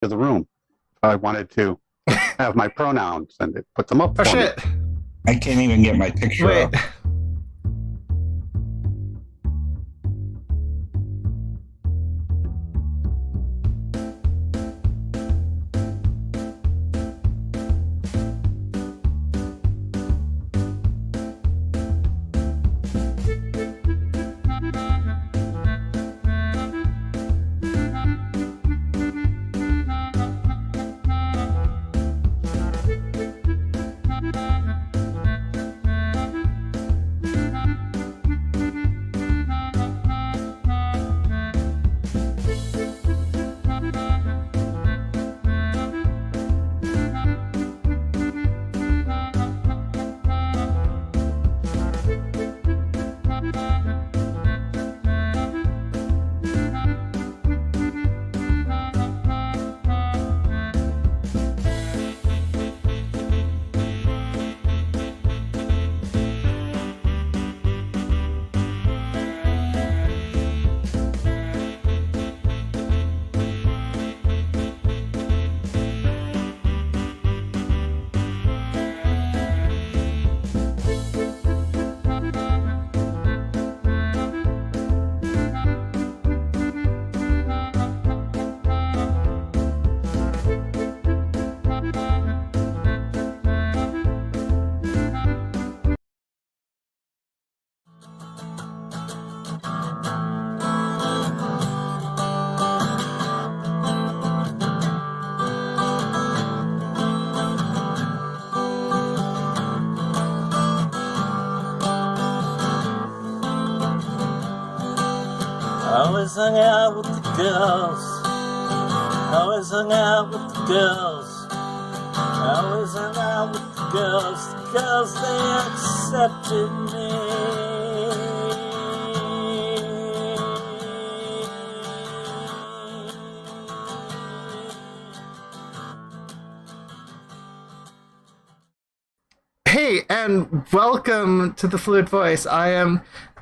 to the room. I wanted to have my pronouns and it put them up for shit. me. I can't even get my picture Wait. up. Always hung out with the girls. Always hung out with the girls. Always hung out with the girls because they accepted me. Hey, and welcome to the Fluid Voice. I am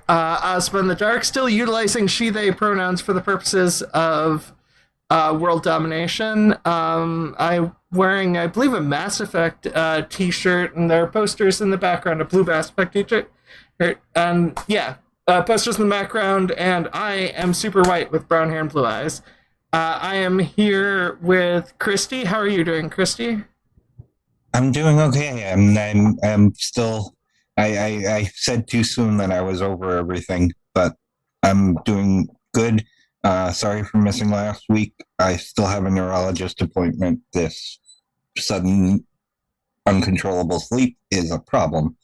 Ozma In The Dark, still utilizing she-they pronouns for the purposes of world domination. I'm wearing, I believe, a Mass Effect t-shirt, and there are posters in the background, a blue Mass Effect t-shirt. And yeah, posters in the background, and I am super white with brown hair and blue eyes. I am here with Christy. How are you doing, Christy? I'm doing okay. I'm still. I said too soon that I was over everything, but I'm doing good. Sorry for missing last week. I still have a neurologist appointment. This sudden uncontrollable sleep is a problem.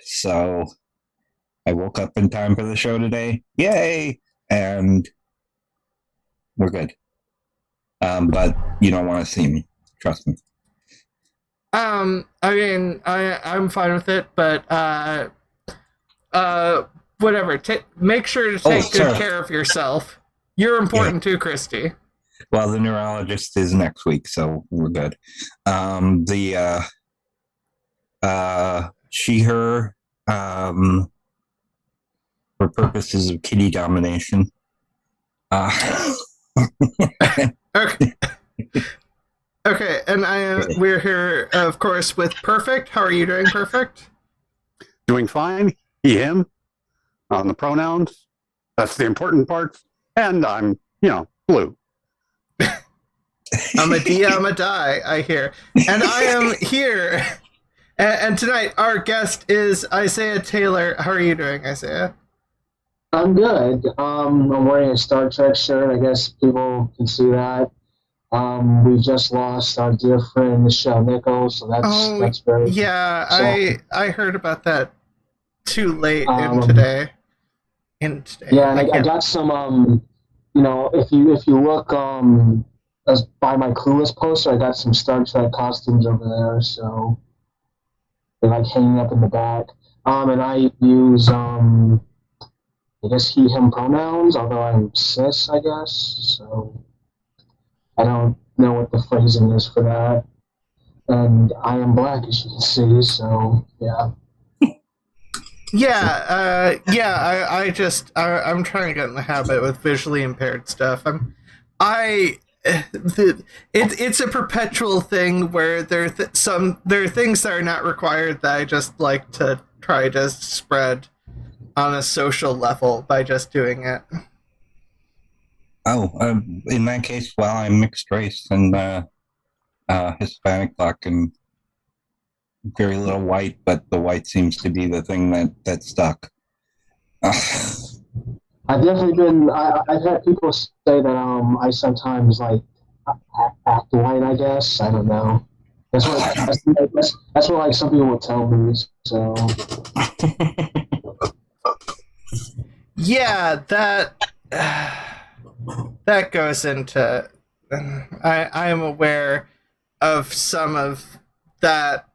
So I woke up in time for the show today. Yay! And we're good. But you don't want to see me. Trust me. I mean, I'm fine with it, but whatever. Make sure to take good care of yourself. You're important too, Christy. Well, the neurologist is next week, so we're good. She, her, for purposes of kitty domination. Okay. Okay, and we're here, of course, with Perfict. How are you doing, Perfict? Doing fine. He, him. On the pronouns. That's the important parts. And I'm, blue. I'm a D, I'm a die, I hear. And I am here. And tonight, our guest is Isaiah Taylor. How are you doing, Isaiah? I'm good. I'm wearing a Star Trek shirt. I guess people can see that. We just lost our dear friend Michelle Nichols, so that's very. Yeah, sad. I heard about that too late in today. Yeah, and I got some. If you look as by my Clueless poster, I got some Star Trek costumes over there, so they're like hanging up in the back. And I use I guess he him pronouns, although I'm cis, I guess. So I don't know what the phrasing is for that. And I am black, as you can see, so yeah. I'm trying to get in the habit with visually impaired stuff. It's a perpetual thing where there are things that are not required that I just like to try to spread on a social level by just doing it. Oh, in that case, well, I'm mixed race and Hispanic black and very little white, but the white seems to be the thing that stuck. I've definitely been. I've had people say that I sometimes like act white. I guess I don't know. That's what like some people will tell me. So yeah, that goes into. I am aware of some of that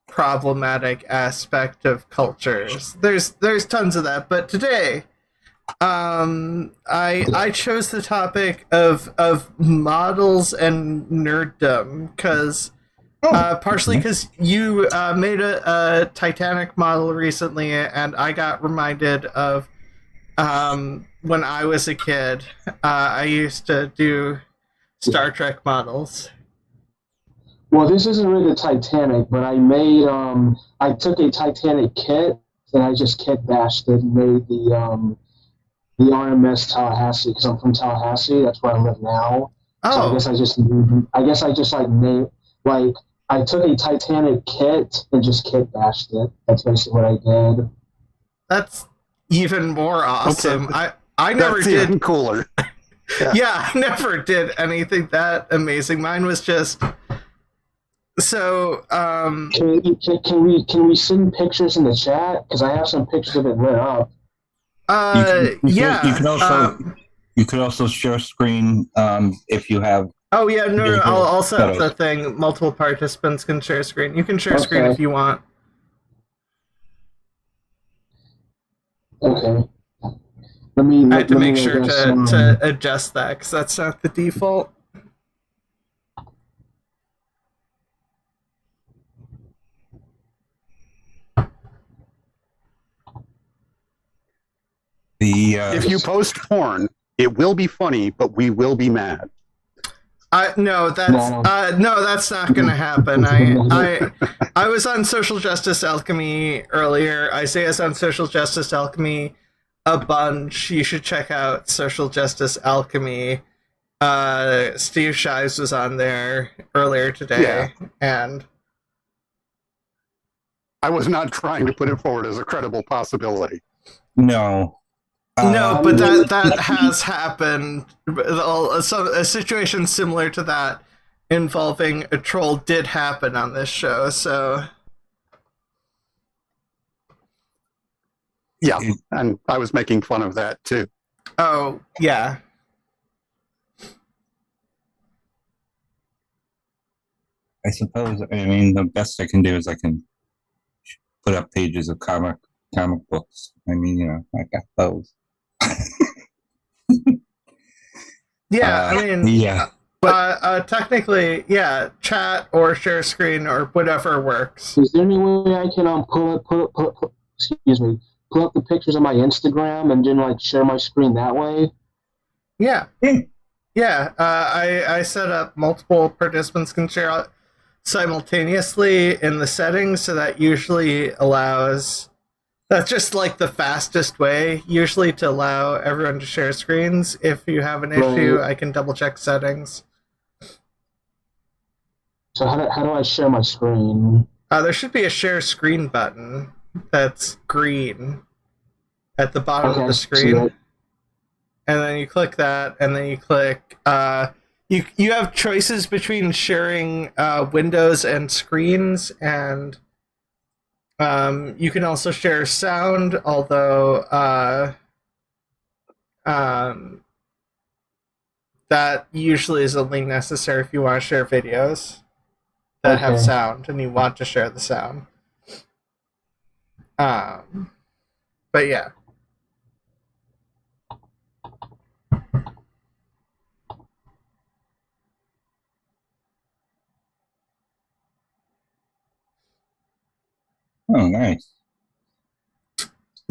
problematic aspect of cultures. There's tons of that, but today, I chose the topic of models and nerddom because. Partially because you made a Titanic model recently, and I got reminded of when I was a kid. I used to do Star Trek models. Well, this isn't really the Titanic, but I took a Titanic kit and I just kit bashed it and made the RMS Tallahassee because I'm from Tallahassee. That's where I live now. Oh, so I guess I just like made like. I took a Titanic kit and just kit bashed it. That's basically what I did. That's even more awesome. Okay. I never That's did. Even cooler. Yeah, I never did anything that amazing. Mine was just so. Can we send pictures in the chat? Because I have some pictures of it lit up. Yeah. You could also share screen if you have. Oh yeah, no, I'll set up the thing. Multiple participants can share screen. You can share screen if you want. Okay. I had to make sure to adjust that because that's not the default. If you post porn, it will be funny, but we will be mad. No, that's not going to happen. I was on Social Justice Alchemy earlier. Isaiah's on Social Justice Alchemy a bunch. You should check out Social Justice Alchemy. Steve Shives was on there earlier today, and I was not trying to put it forward as a credible possibility. No. No, but that has happened. A situation similar to that involving a troll did happen on this show, so... Yeah, and I was making fun of that, too. Oh, yeah. I suppose, the best I can do is I can put up pages of comic books. I got those. Yeah, yeah. But technically, yeah, chat or share screen or whatever works. Is there any way I can pull up the pictures on my Instagram and then like share my screen that way? Yeah. Yeah. I set up multiple participants can share simultaneously in the settings, so that usually allows. That's just like the fastest way, usually, to allow everyone to share screens. If you have an issue, I can double check settings. So how do I share my screen? There should be a share screen button that's green at the bottom of the screen. And then you click that, and then you click... You have choices between sharing windows and screens, and you can also share sound, although that usually is only necessary if you want to share videos that have sound and you want to share the sound. But yeah. Oh, nice.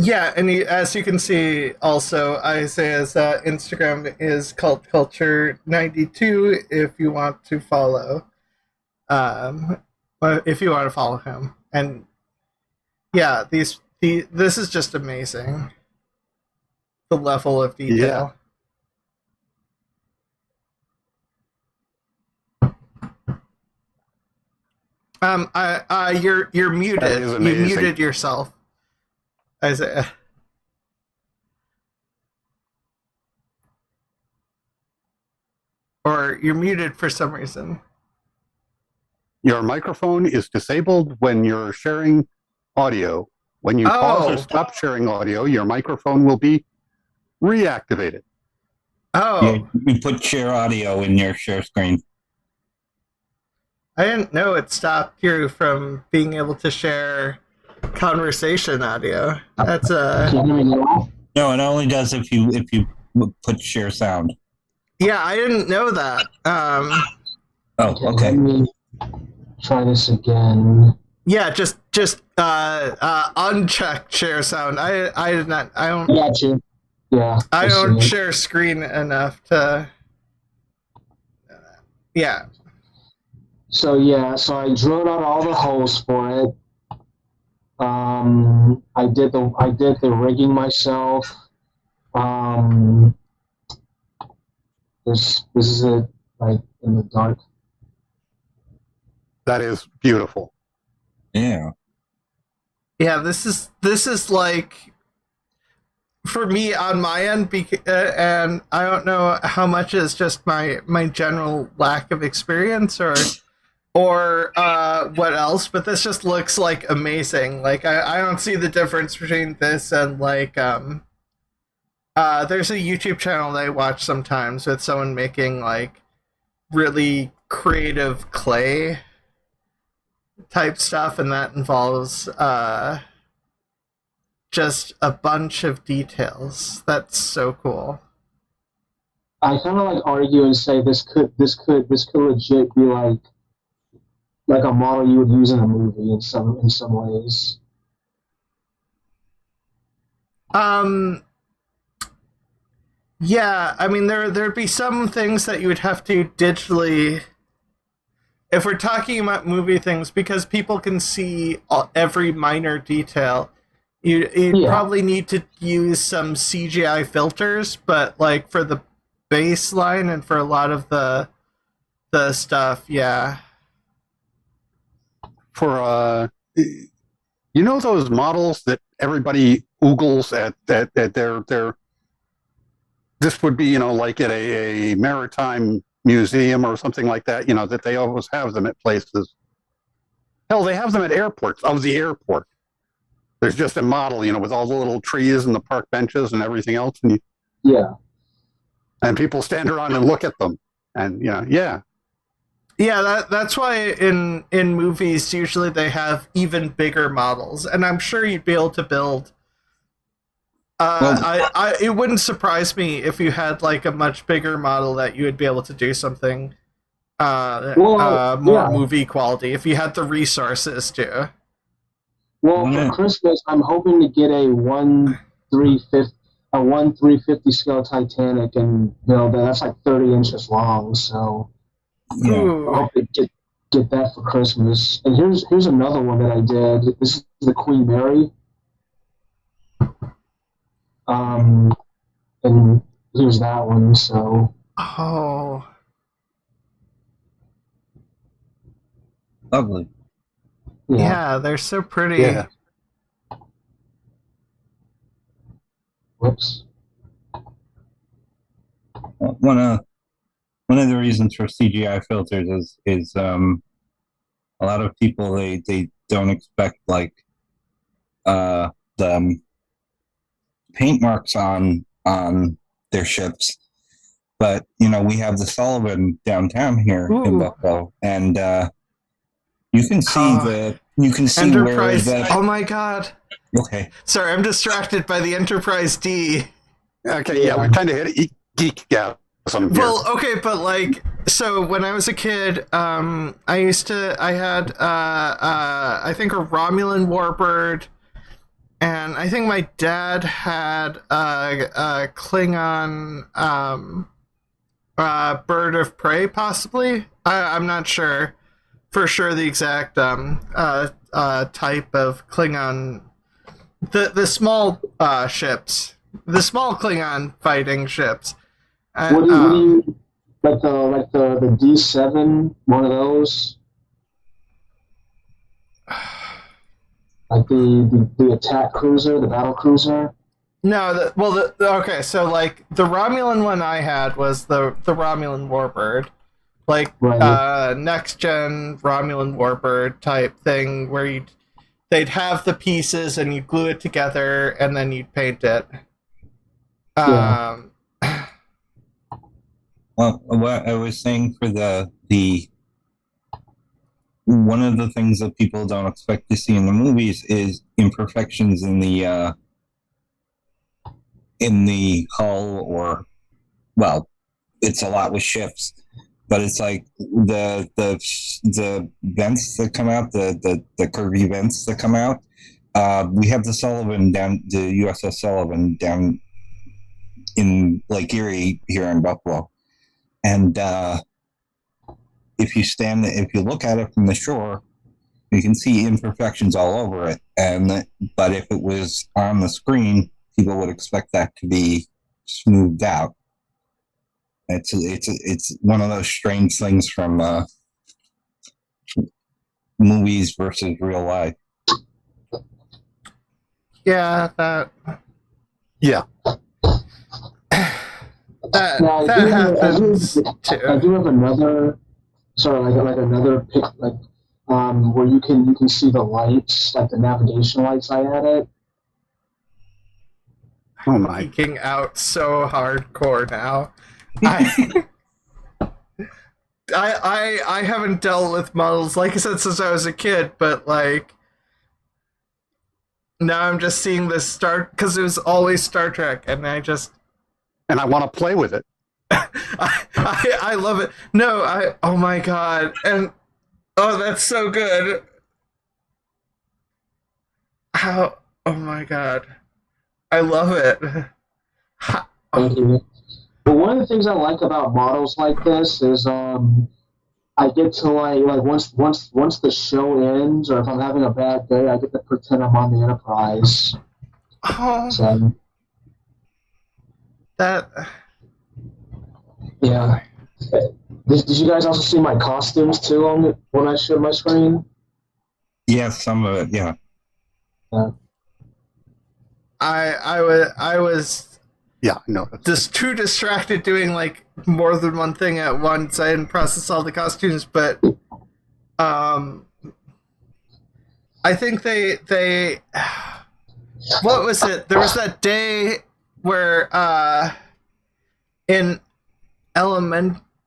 Yeah, and as you can see, also Isaiah's Instagram is Cult Culture 92. If you want to follow, if you want to follow him, and yeah, this is just amazing. The level of detail. You're muted. You muted yourself, Isaiah. Or you're muted for some reason. Your microphone is disabled when you're sharing audio. When you pause or stop sharing audio, your microphone will be reactivated. Yeah, you put share audio in your share screen. I didn't know it stopped you from being able to share conversation audio. That's No, it only does if you put share sound. Yeah, I didn't know that. Oh, okay. Let me try this again. Yeah, just uncheck share sound. I did not. I don't. Got you. Yeah. I don't share screen enough to. Yeah. So I drilled out all the holes for it. I did the rigging myself. This is it, like in the dark. That is beautiful. Yeah. Yeah, this is like, for me on my end, and I don't know how much is just my general lack of experience or what else, but this just looks like amazing. Like I don't see the difference between this and like there's a YouTube channel that I watch sometimes with someone making like really creative clay type stuff, and that involves just a bunch of details. That's so cool. I kind of like argue and say this could legit be like a model you would use in a movie in some ways. Yeah, I mean there'd be some things that you would have to digitally, if we're talking about movie things, because people can see every minor detail. You'd probably need to use some CGI filters, but like for the baseline and for a lot of the stuff, yeah. For you know those models that everybody oogles at their this would be, like at a maritime museum or something like that, that they always have them at places. Hell, they have them at airports. Of the airport, there's just a model, with all the little trees and the park benches and everything else, and and people stand around and look at them, and that's why in movies usually they have even bigger models, and I'm sure you'd be able to build. It wouldn't surprise me if you had like a much bigger model that you would be able to do something more movie quality if you had the resources to. Well, for Christmas, I'm hoping to get a 1/350 scale Titanic and build that. That's like 30 inches long, so I hope to get that for Christmas. And here's another one that I did. This is the Queen Mary. And here's that one, so. Oh. Lovely. Yeah, they're so pretty. Yeah. Whoops. One of the reasons for CGI filters is a lot of people they don't expect like the paint marks on their ships, but we have the Sullivan downtown here in Buffalo, and you can see Enterprise. where Oh my god. Okay. Sorry, I'm distracted by the Enterprise D. Okay, we kind of hit geek gap. Well, okay, but like, so when I was a kid, I had I think a Romulan warbird and I think my dad had a Klingon bird of prey, possibly. I'm not sure for sure the exact type of Klingon. The small ships, the small Klingon fighting ships. What do you like the D7? One of those. Like the attack cruiser, the battle cruiser? No, okay, so like the Romulan one I had was the Romulan Warbird. Like Right. Next gen Romulan Warbird type thing where they'd have the pieces and you'd glue it together and then you'd paint it. Yeah. Well, what I was saying for the one of the things that people don't expect to see in the movies is imperfections in the hull, or, well, it's a lot with ships, but it's like the vents that come out, the curvy vents that come out. We have the USS Sullivan down in Lake Erie here in Buffalo, and if you look at it from the shore, you can see imperfections all over it. But if it was on the screen, people would expect that to be smoothed out. It's one of those strange things from movies versus real life. Yeah, that happens too. I do have another. Sorry, like another pic, like where you can see the lights, like the navigation lights. I had it. Oh my! Geeking out so hardcore now. I haven't dealt with models, like I said, since I was a kid, but like now I'm just seeing this because it was always Star Trek, and I want to play with it. I love it. No, oh my god, and oh, that's so good. Oh my god, I love it. Thank you. But one of the things I like about models like this is I get to like once the show ends, or if I'm having a bad day, I get to pretend I'm on the Enterprise. Oh, so, that. Yeah. Did you guys also see my costumes too when I showed my screen? Yeah, some of it. Yeah. I was. Yeah, no. Just too distracted doing like more than one thing at once. I didn't process all the costumes, but I think they what was it? There was that day where it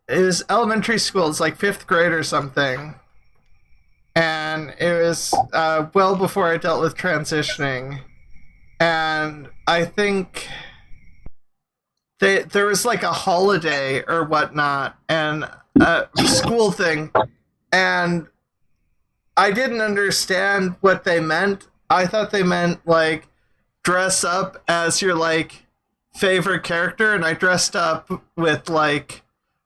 was elementary school. It's like 5th grade or something, and it was well before I dealt with transitioning, and I think there was like a holiday or whatnot and a school thing, and I didn't understand what they meant. I thought they meant like dress up as your like favorite character, and I dressed up with like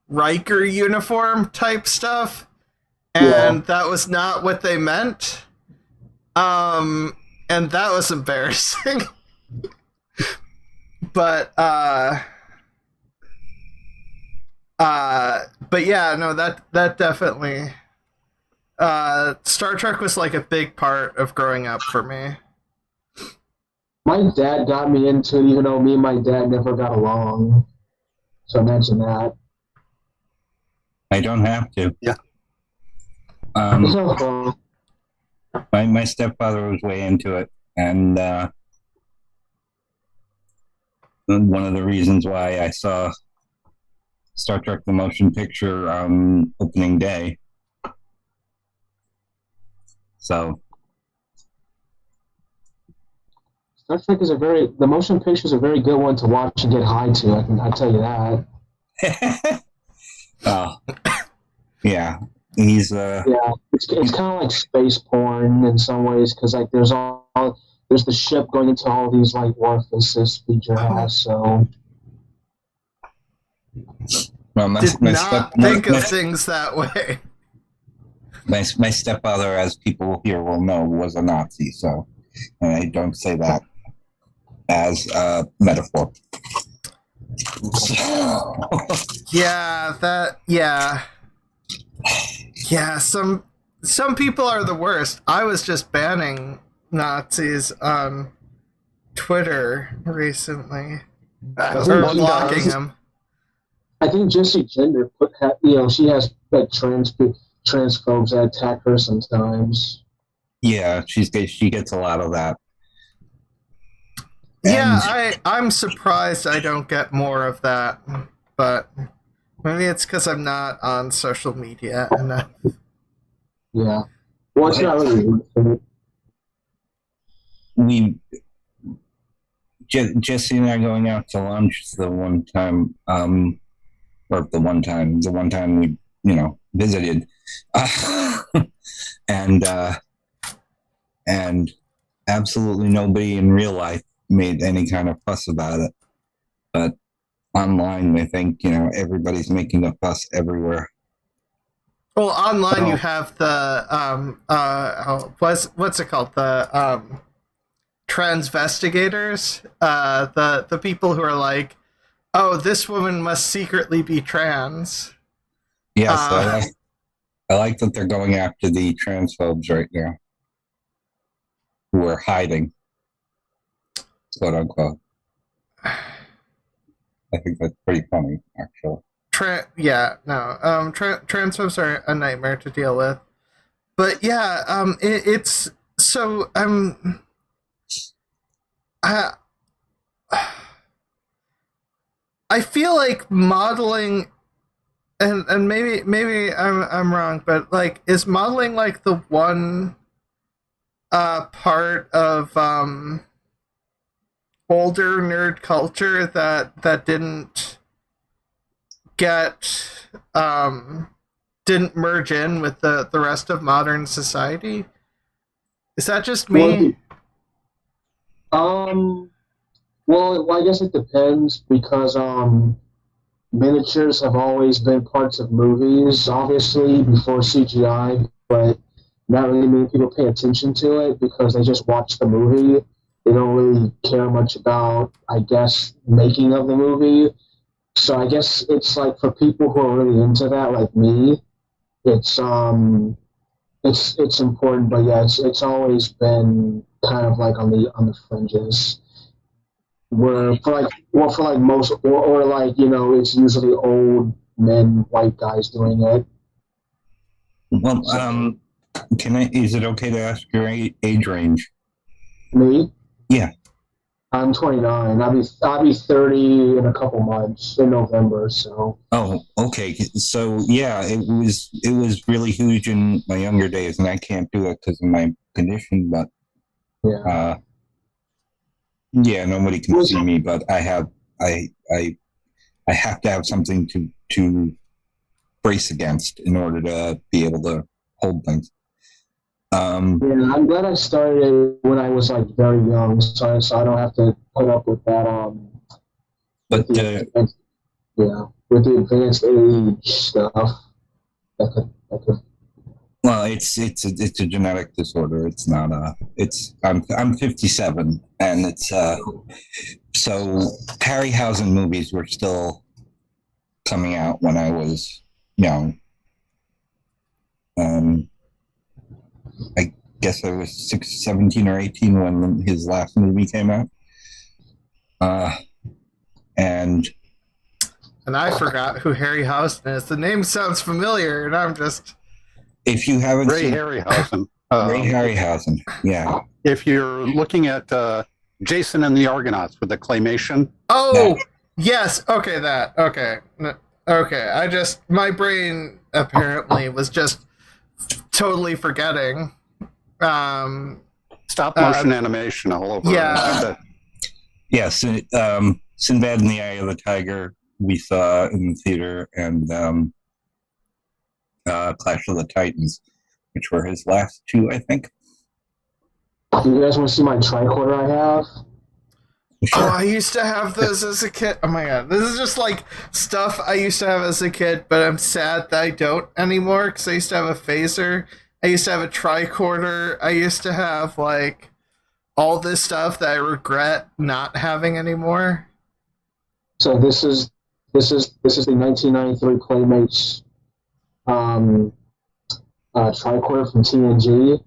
Riker uniform type stuff, and that was not what they meant. And that was embarrassing. But yeah, no, that definitely Star Trek was like a big part of growing up for me. My dad got me into it, even though me and my dad never got along. So imagine that. I don't have to. Yeah. My stepfather was way into it, and one of the reasons why I saw Star Trek the Motion Picture on opening day. So Star Trek is the motion picture is a very good one to watch and get high to. I tell you that. Oh, yeah. He's yeah, it's kind of like space porn in some ways, because like there's all there's the ship going into all these like orifices feature has. So Well, did not think of things that way. My stepfather, as people here will know, was a Nazi, so I don't say that as a metaphor. Yeah, some people are the worst. I was just banning Nazis on Twitter recently. Or blocking them. I think Jessie Gender she has like transphobes that attack her sometimes. Yeah, she gets a lot of that. Yeah, I'm surprised I don't get more of that, but maybe it's because I'm not on social media enough. Yeah. Well, it's not really. Jesse and I going out to lunch the one time we, visited. And absolutely nobody in real life made any kind of fuss about it. But online, I think, everybody's making a fuss everywhere. Well, online you have the what's it called? The transvestigators, the people who are like, oh, this woman must secretly be trans. Yes, I like that they're going after the transphobes right now, who are hiding, quote unquote. I think that's pretty funny, actually. Transphobes are a nightmare to deal with. But yeah, it's so I feel like modeling, and maybe I'm wrong, but like, is modeling like the one part of older nerd culture that didn't merge in with the rest of modern society? Is that just me? Well, I guess it depends, because miniatures have always been parts of movies, obviously, before CGI, but not really many people pay attention to it because they just watch the movie. They don't really care much about, I guess, making of the movie. So I guess it's like for people who are really into that, like me, it's important, but yeah, it's always been kind of like on the fringes. Where for most, or like, it's usually old men, white guys doing it. Well, is it okay to ask your age range? Me? Yeah. I'm 29. I'll be 30 in a couple months in November. So. Oh, okay. So yeah, it was really huge in my younger days, and I can't do it because of my condition. But yeah. Yeah, nobody can see me, but I have to have something to brace against in order to be able to hold things. Yeah, I'm glad I started when I was like very young, so I don't have to put up with that. With the advanced age stuff. Well, it's a genetic disorder. It's not I'm 57, and it's so Harryhausen movies were still coming out when I was young. I guess I was 17 or 18 when his last movie came out. And I forgot who Harryhausen is. The name sounds familiar, and I'm just... If you haven't Ray seen Harryhausen. Ray Harryhausen, yeah. If you're looking at Jason and the Argonauts with the claymation. Oh, yes. Okay, that. Okay. My brain apparently was just totally forgetting. Stop motion animation all over. Yeah. Yes. Sinbad and the Eye of the Tiger we saw in the theater, and Clash of the Titans, which were his last two, I think. Do you guys want to see my tricorder I have? Sure. Oh, I used to have those as a kid. Oh my god, this is just like stuff I used to have as a kid, but I'm sad that I don't anymore because I used to have a phaser. I used to have a tricorder. I used to have like all this stuff that I regret not having anymore. So this is the 1993 Playmates tricorder from TNG.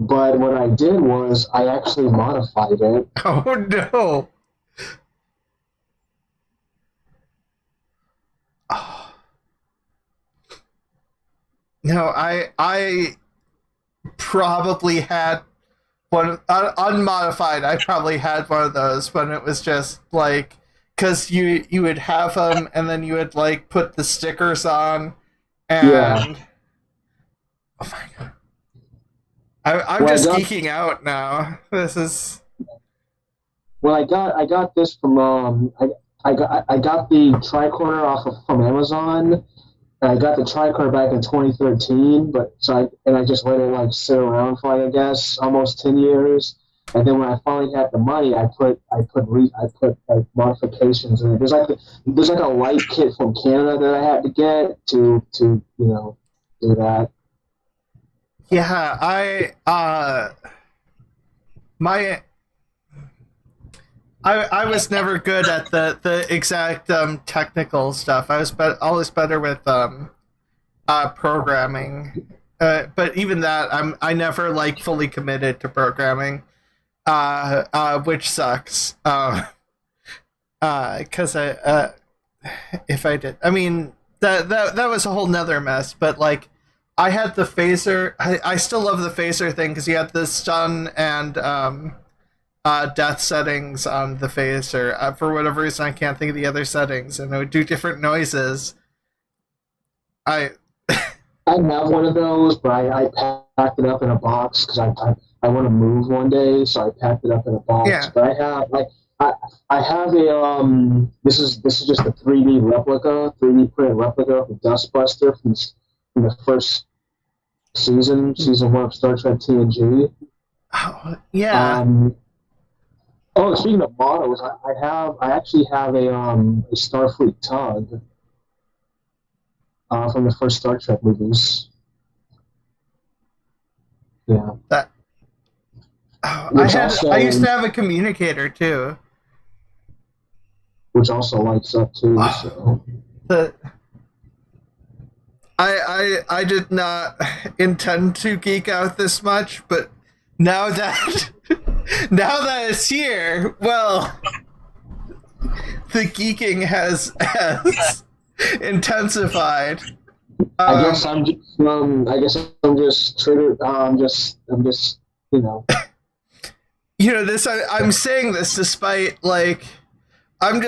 But what I did was I actually modified it. Oh no! Oh. No, I probably had one unmodified. I probably had one of those when it was just like because you would have them and then you would like put the stickers on and oh my god. I'm just geeking out now. This is. Well, I got this from I got the tricorder from Amazon. And I got the tricorder back in 2013, I just let it like sit around for I guess almost 10 years. And then when I finally had the money, I put like modifications in it. There's like a light kit from Canada that I had to get to do that. Yeah, I was never good at the exact technical stuff. I was always better with programming, but even that I never like fully committed to programming, which sucks. Because if I did, I mean that was a whole nother mess. But like. I had the phaser. I still love the phaser thing because you had the stun and death settings on the phaser. For whatever reason, I can't think of the other settings, and it would do different noises. I have one of those, but I packed it up in a box because I want to move one day, so I packed it up in a box. Yeah. But I have a this is just a 3D printed replica of the Dustbuster from the first season 1 of Star Trek TNG. Oh, yeah. Speaking of models, I actually have a Starfleet Tug from the first Star Trek movies. Yeah. I used to have a communicator too, which also lights up too. So. I did not intend to geek out this much, but now that it's here, well, the geeking has intensified. I guess I'm just triggered. I'm just this. I'm saying this despite like. I'm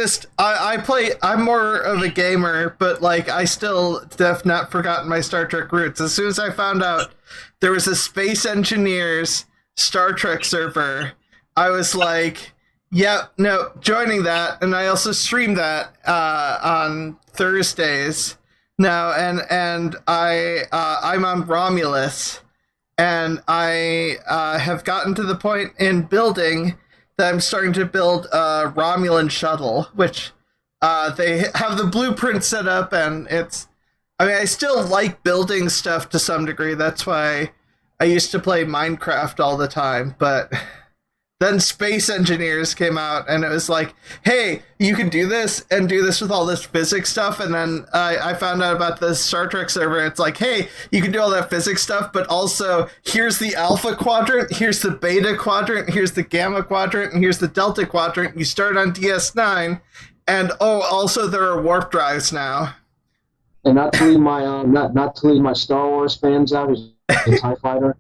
more of a gamer, but like I still have not forgotten my Star Trek roots. As soon as I found out there was a Space Engineers Star Trek server, I was like, yep, no, joining that. And I also stream that on Thursdays now, and I'm on Romulus, and I have gotten to the point in building that I'm starting to build a Romulan shuttle, which they have the blueprint set up, and I still like building stuff to some degree. That's why I used to play Minecraft all the time, but then Space Engineers came out, and it was like, hey, you can do this and do this with all this physics stuff. And then I found out about the Star Trek server. It's like, hey, you can do all that physics stuff, but also here's the alpha quadrant, here's the beta quadrant, here's the gamma quadrant, and here's the delta quadrant. You start on DS9, and also there are warp drives now. And not to leave my not to leave my Star Wars fans out, is a TIE fighter.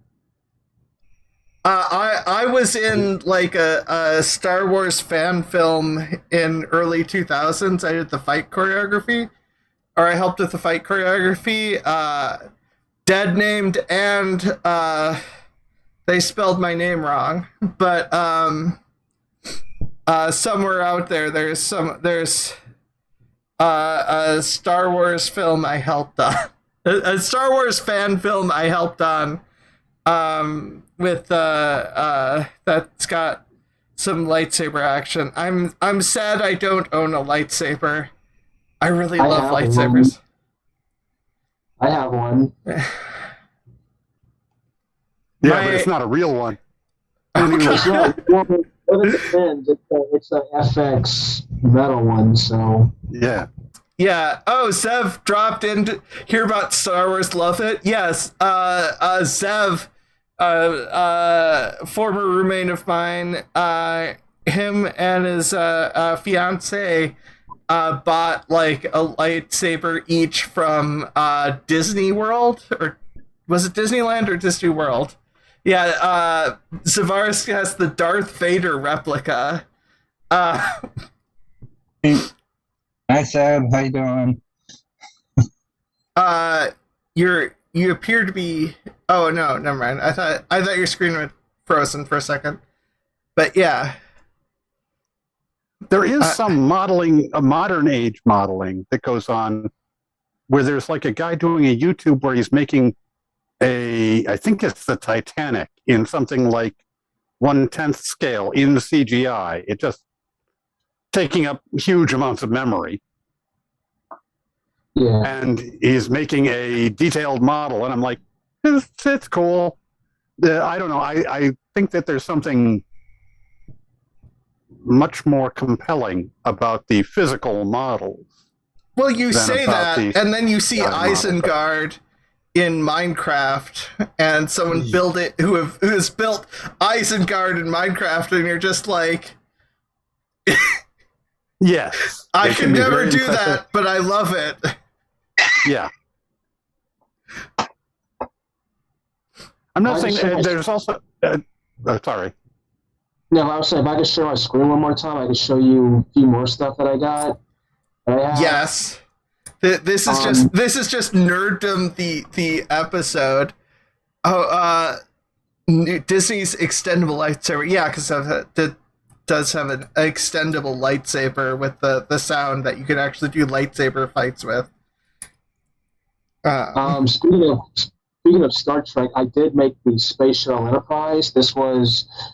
I was in like a Star Wars fan film in early 2000s. I did the fight choreography, or I helped with the fight choreography. Dead named, and they spelled my name wrong. But somewhere out there, there's a Star Wars film I helped on, a Star Wars fan film I helped on. with that's got some lightsaber action. I'm sad I don't own a lightsaber. I really love lightsabers. I have one. Yeah, but it's not a real one. It's not. Well, it depends. It's an FX metal one, so. Yeah. Yeah. Oh, Zev dropped in to hear about Star Wars. Love it. Yes. Zev, former roommate of mine, him and his fiance bought like a lightsaber each from Disney World, or was it Disneyland or Disney World? Yeah. Zavaris has the Darth Vader replica. Hi, Seb. How you doing? You appear to be. Oh no, never mind. I thought your screen was frozen for a second. But yeah, there is some modeling, a modern age modeling that goes on, where there's like a guy doing a YouTube where he's making I think it's the Titanic in something like 1/10 scale in CGI. It just taking up huge amounts of memory. Yeah. And he's making a detailed model, and I'm like, it's cool. I don't know. I think that there's something much more compelling about the physical models. Well, you say that, and then you see Isengard in Minecraft, and someone build it who has built Isengard in Minecraft, and you're just like, yes, I can never do that, but I love it. Yeah. I'm not saying there's also. Sorry. No, I was saying if I could share my screen one more time, I could show you a few more stuff that I got. Yes. This is just nerddom the episode. Oh, Disney's extendable lightsaber. Yeah, because it does have an extendable lightsaber with the sound that you can actually do lightsaber fights with. Speaking of Star Trek, I did make the Space Shuttle Enterprise. The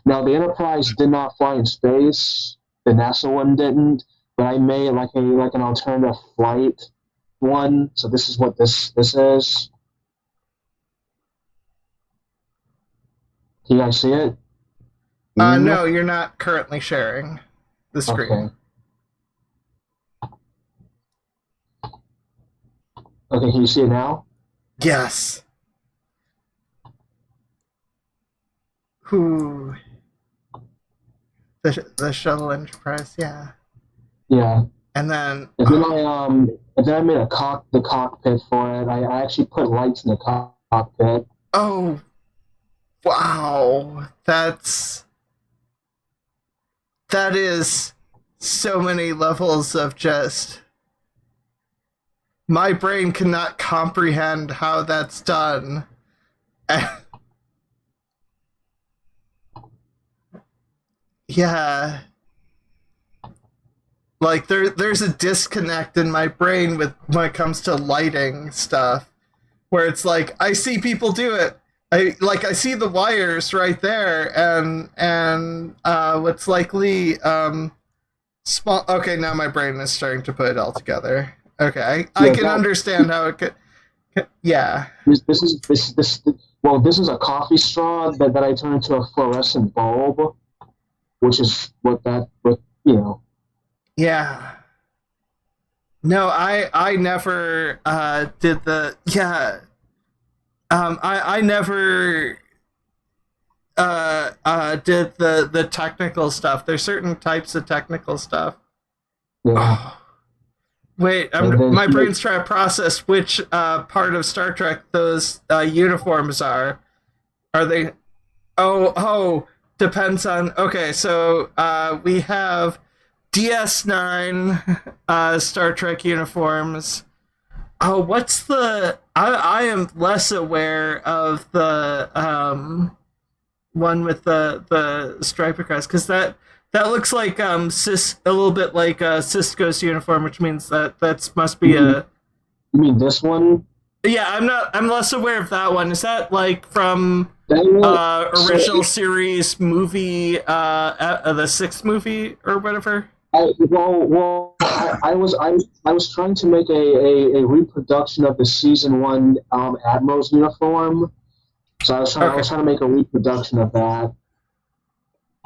Enterprise did not fly in space. The NASA one didn't, but I made like an alternative flight one. So this is what this is. Can you guys see it? No, you're not currently sharing the screen. Okay, can you see it now? Yes. Who? The Shuttle Enterprise, yeah. Yeah. And then I made the cockpit for it. I actually put lights in the cockpit. Oh, wow! That is so many levels of just. My brain cannot comprehend how that's done. Yeah. Like there's a disconnect in my brain when it comes to lighting stuff, where it's like I see people do it. I see the wires right there, and what's likely small. Okay, now my brain is starting to put it all together. Okay, I can understand how it could. Yeah. This is a coffee straw that I turned into a fluorescent bulb, which is Yeah. No, I never did the I never did the technical stuff. There's certain types of technical stuff. Yeah. Oh. Wait, my brain's trying to process which part of Star Trek those uniforms are. Are they? Oh, depends on. Okay, so we have DS9 Star Trek uniforms. Oh, what's the? I am less aware of the one with the stripe across, because that looks like a little bit like Cisco's uniform, which means that must be a. You mean this one? Yeah, I'm less aware of that one. Is that like from original series movie, the sixth movie or whatever. I was trying to make a reproduction of the season 1 Admiral's uniform, so I was trying to make a reproduction of that.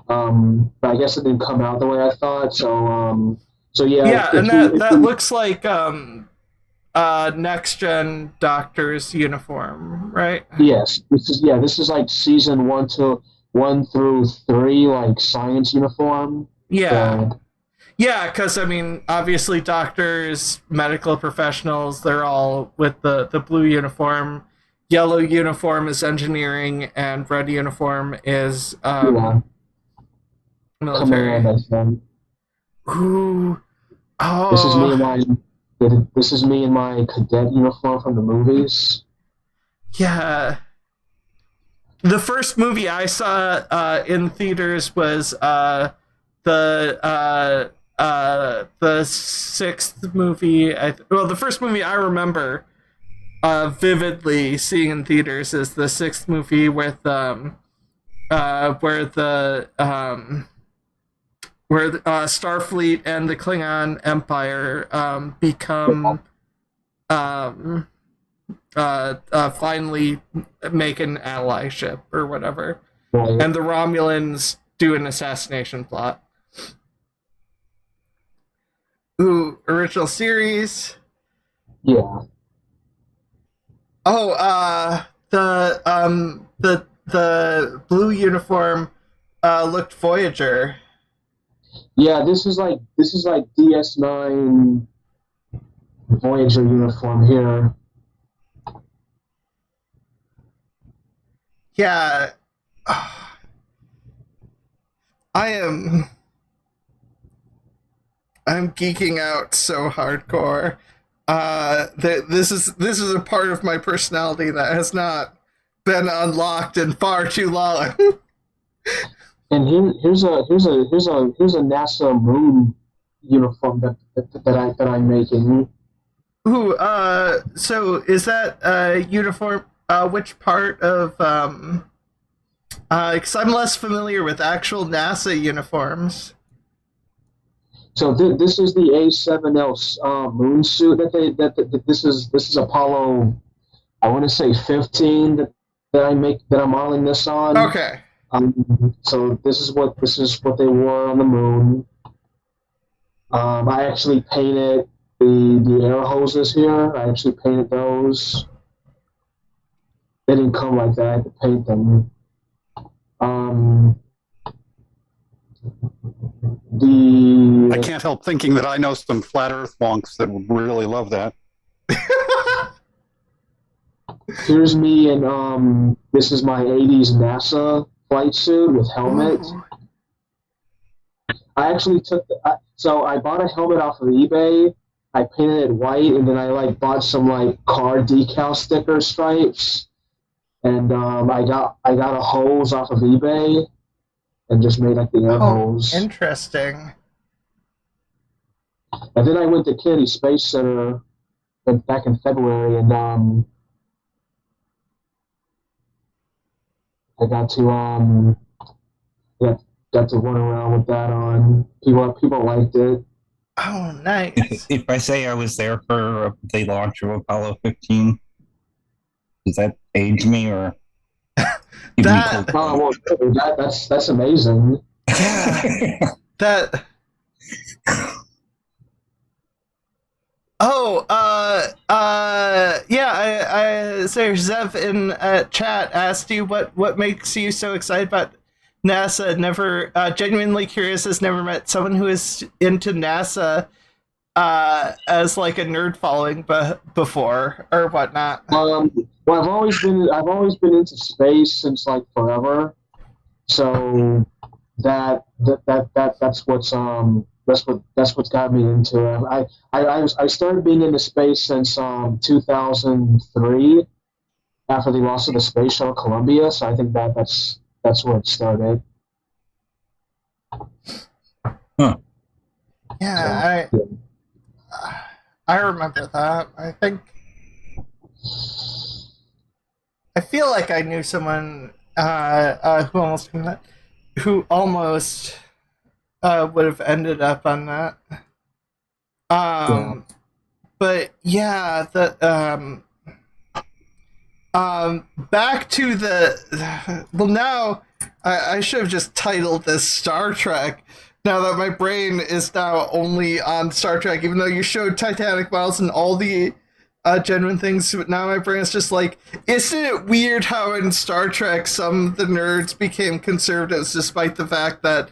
But I guess it didn't come out the way I thought. So yeah. Yeah, and that looks like next gen Doctor's uniform, right? Yes, this is like season 1 through 3, like science uniform. Yeah. Yeah, because, I mean, obviously doctors, medical professionals, they're all with the blue uniform. Yellow uniform is engineering, and red uniform is military. Ooh. Oh. This is me in my cadet uniform from the movies. Yeah. The first movie I saw in theaters was the sixth movie. The first movie I remember vividly seeing in theaters is the sixth movie with where Starfleet and the Klingon Empire become finally make an allyship or whatever, and the Romulans do an assassination plot. Ooh, original series. Yeah. Oh, the blue uniform looked Voyager. Yeah, this is like DS9 Voyager uniform here. Yeah. I'm geeking out so hardcore. This is a part of my personality that has not been unlocked in far too long. And here's a NASA moon uniform that I'm making. Ooh, so is that uniform? Which part of? Because I'm less familiar with actual NASA uniforms. So this is the A7L moon suit that this is Apollo, I want to say 15 that I'm modeling this on. Okay. So this is what they wore on the moon. I actually painted the air hoses here. I actually painted those. They didn't come like that. I had to paint them. I can't help thinking that I know some flat Earth wonks that would really love that. Here's me, and this is my 80s NASA flight suit with helmet. Ooh. I actually so I bought a helmet off of eBay. I painted it white, and then I bought some car decal sticker stripes, and I got a hose off of eBay, and just made the air hose. Interesting. And then I went to Kennedy Space Center back in February, and I got to run around with that on. People liked it. Oh, nice. If I say I was there for the launch of Apollo 15, does that age me or? That's amazing. Yeah. That. So Zev in chat asked you what makes you so excited about NASA. Never, genuinely curious, has never met someone who is into NASA as a nerd following before or whatnot. Well, I've always been into space since forever. So that's what's got me into it. I started being into space since 2003 after the loss of the space shuttle Columbia. So I think that's where it started. Huh. Yeah, I remember that. I feel like I knew someone who almost would have ended up on that. But yeah, back to the well, now I should have just titled this Star Trek. Now that my brain is now only on Star Trek, even though you showed Titanic models and all the genuine things, but now my brain is just like, isn't it weird how in Star Trek some of the nerds became conservatives despite the fact that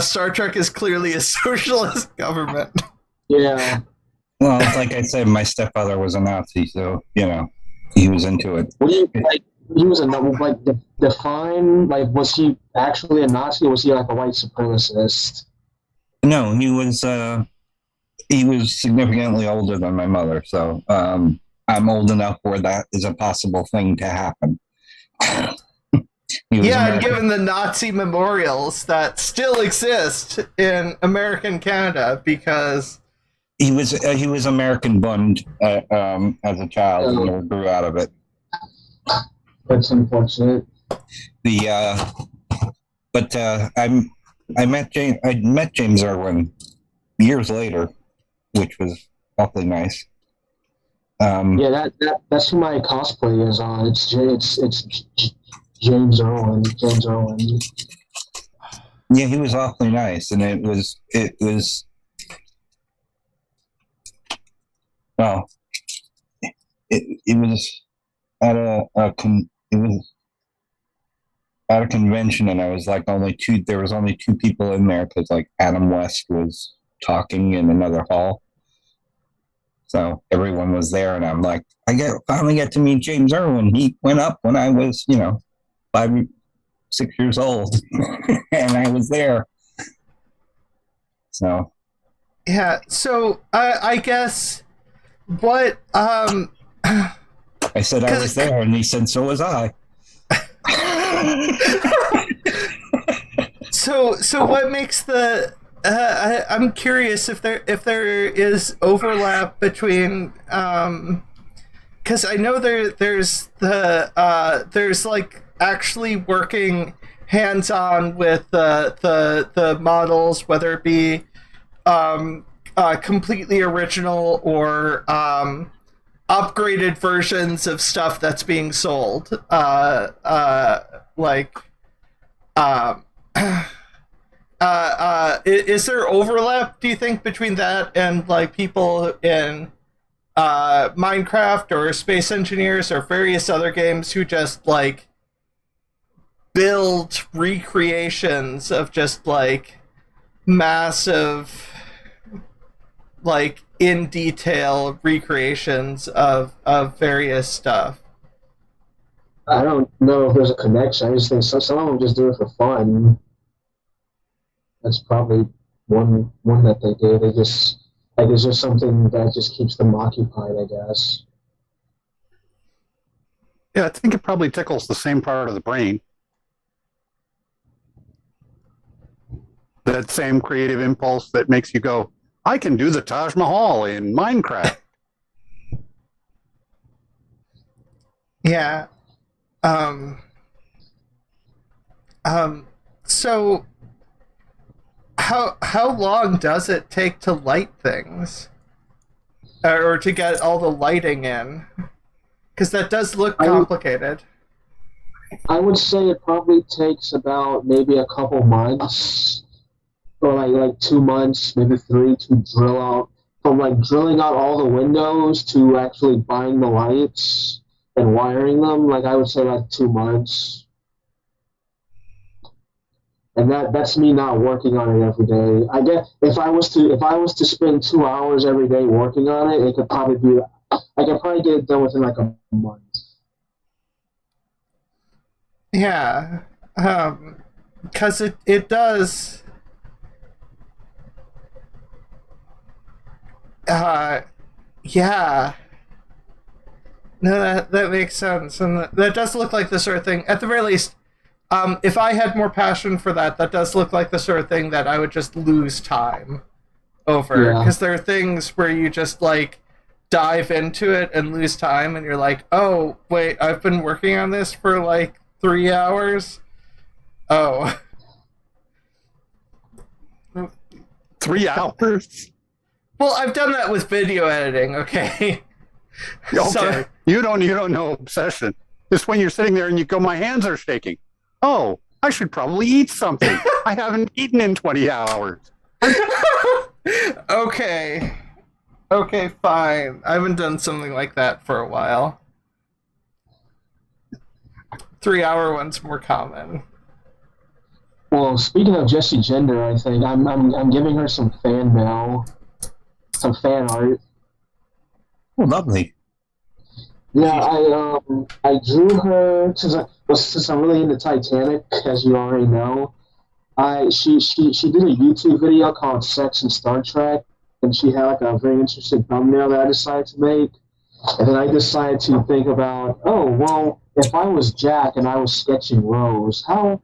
Star Trek is clearly a socialist government? Yeah. Well, like I said, my stepfather was a Nazi, so, he was into it. What do you, he was define, was he actually a Nazi, or was he like a white supremacist? No, he was significantly older than my mother, so I'm old enough where that is a possible thing to happen. And given the Nazi memorials that still exist in American Canada, because he was American bund as a child and never grew out of it. That's unfortunate. I met James Irwin years later, which was awfully nice. That's who my cosplay is on. It's James Irwin. Yeah, he was awfully nice, and it was well, it was at a convention, and I was like there was only two people in there because like Adam West was talking in another hall. So everyone was there, and I'm like, finally get to meet James Irwin. He went up when I was, 5, 6 years old, and I was there. So. Yeah. So I guess what I said I was there, and he said so was I. So what makes the I'm curious if there is overlap between because I know there's like actually working hands-on with the models, whether it be completely original or upgraded versions of stuff that's being sold, is there overlap, do you think, between that and like people in Minecraft or Space Engineers or various other games who just like build recreations of just like massive, like in detail recreations of various stuff? I don't know if there's a connection. I just think some of them just do it for fun. That's probably one that they do. They just it's just something that just keeps them occupied, I guess. Yeah, I think it probably tickles the same part of the brain. That same creative impulse that makes you go, I can do the Taj Mahal in Minecraft. Yeah. So how long does it take to light things, or to get all the lighting in? Because that does look complicated. I would say it probably takes about maybe a couple months, or like 2 months, maybe 3, to drill out, from like drilling out all the windows to actually buying the lights and wiring them. Like I would say like 2 months. And that's me not working on it every day. I guess if I was to spend 2 hours every day working on it, I could probably get it done within like a month. Yeah, because it does. Yeah. No, that makes sense, and that does look like the sort of thing. At the very least, if I had more passion for that does look like the sort of thing that I would just lose time over. Because there are things where you just like dive into it and lose time, and you're like, oh wait, I've been working on this for like 3 hours? Oh. 3 hours? Well, I've done that with video editing, okay? Okay. So, you don't know obsession. It's when you're sitting there and you go, my hands are shaking. Oh, I should probably eat something. I haven't eaten in 20 hours. Okay. Okay, fine. I haven't done something like that for a while. 3-hour one's more common. Well, speaking of Jessie Gender, I think I'm giving her some fan mail, some fan art. Oh, lovely. Yeah, I drew her since I'm really into Titanic, as you already know. She did a YouTube video called Sex and Star Trek, and she had like a very interesting thumbnail that I decided to make. And then I decided to think about, oh, well, if I was Jack and I was sketching Rose, how,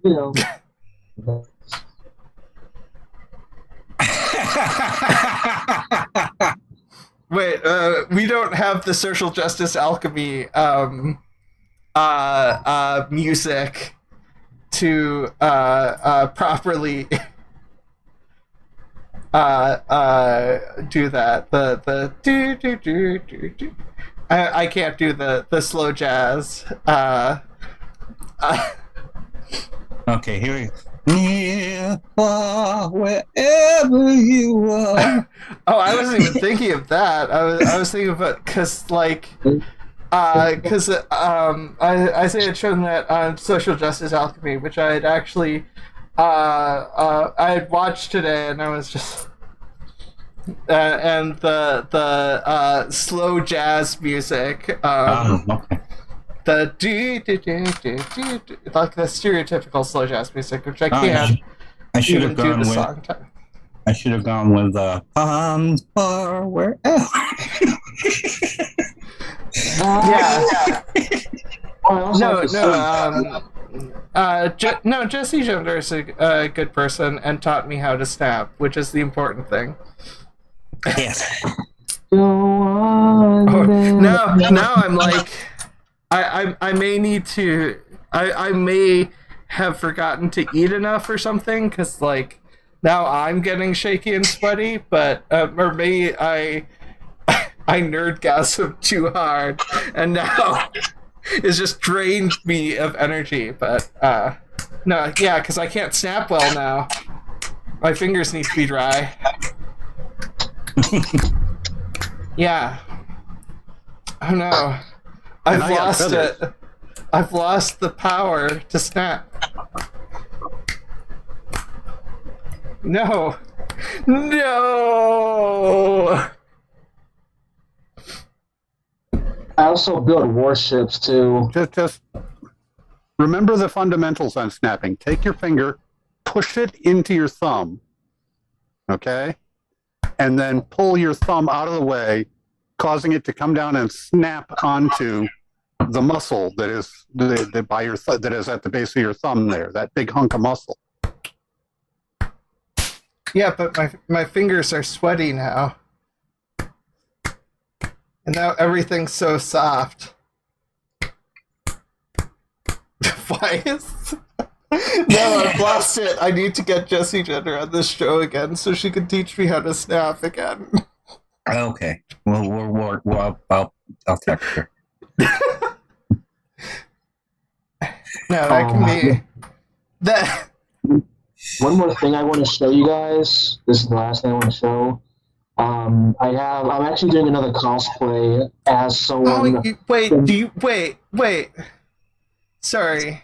Wait, we don't have the social justice alchemy music to properly do that. The do do do do do. I can't do the slow jazz. Okay, here we go. Near, far, wherever you are. Oh, I wasn't even thinking of that. I was thinking of it because I had shown that on Social Justice Alchemy, which I had actually I had watched today, and I was just and the slow jazz music. Okay. The like the stereotypical slow jazz music, which I can't. I should have even gone do the with. song time. I should have gone with ponds far wherever. Yeah. No, Jessie Gender is a good person and taught me how to snap, which is the important thing. Yes. Now I'm like, I may need to. I may have forgotten to eat enough or something, because like now I'm getting shaky and sweaty, but or maybe I nerdgasmed too hard and now it's just drained me of energy. But no, yeah, because I can't snap well now. My fingers need to be dry. Yeah. Oh no. I've lost it. I've lost the power to snap. No. No. I also built warships too. Just remember the fundamentals on snapping. Take your finger, push it into your thumb, okay? And then pull your thumb out of the way, causing it to come down and snap onto the muscle that is that is at the base of your thumb there, that big hunk of muscle. Yeah, but my fingers are sweaty now. And now everything's so soft. Why is... No, I've lost it. I need to get Jessie Gender on this show again so she can teach me how to snap again. Okay. Well, I'll text her. No, that can be... That... One more thing I want to show you guys. This is the last thing I want to show. I'm actually doing another cosplay as someone. Oh, wait. Sorry.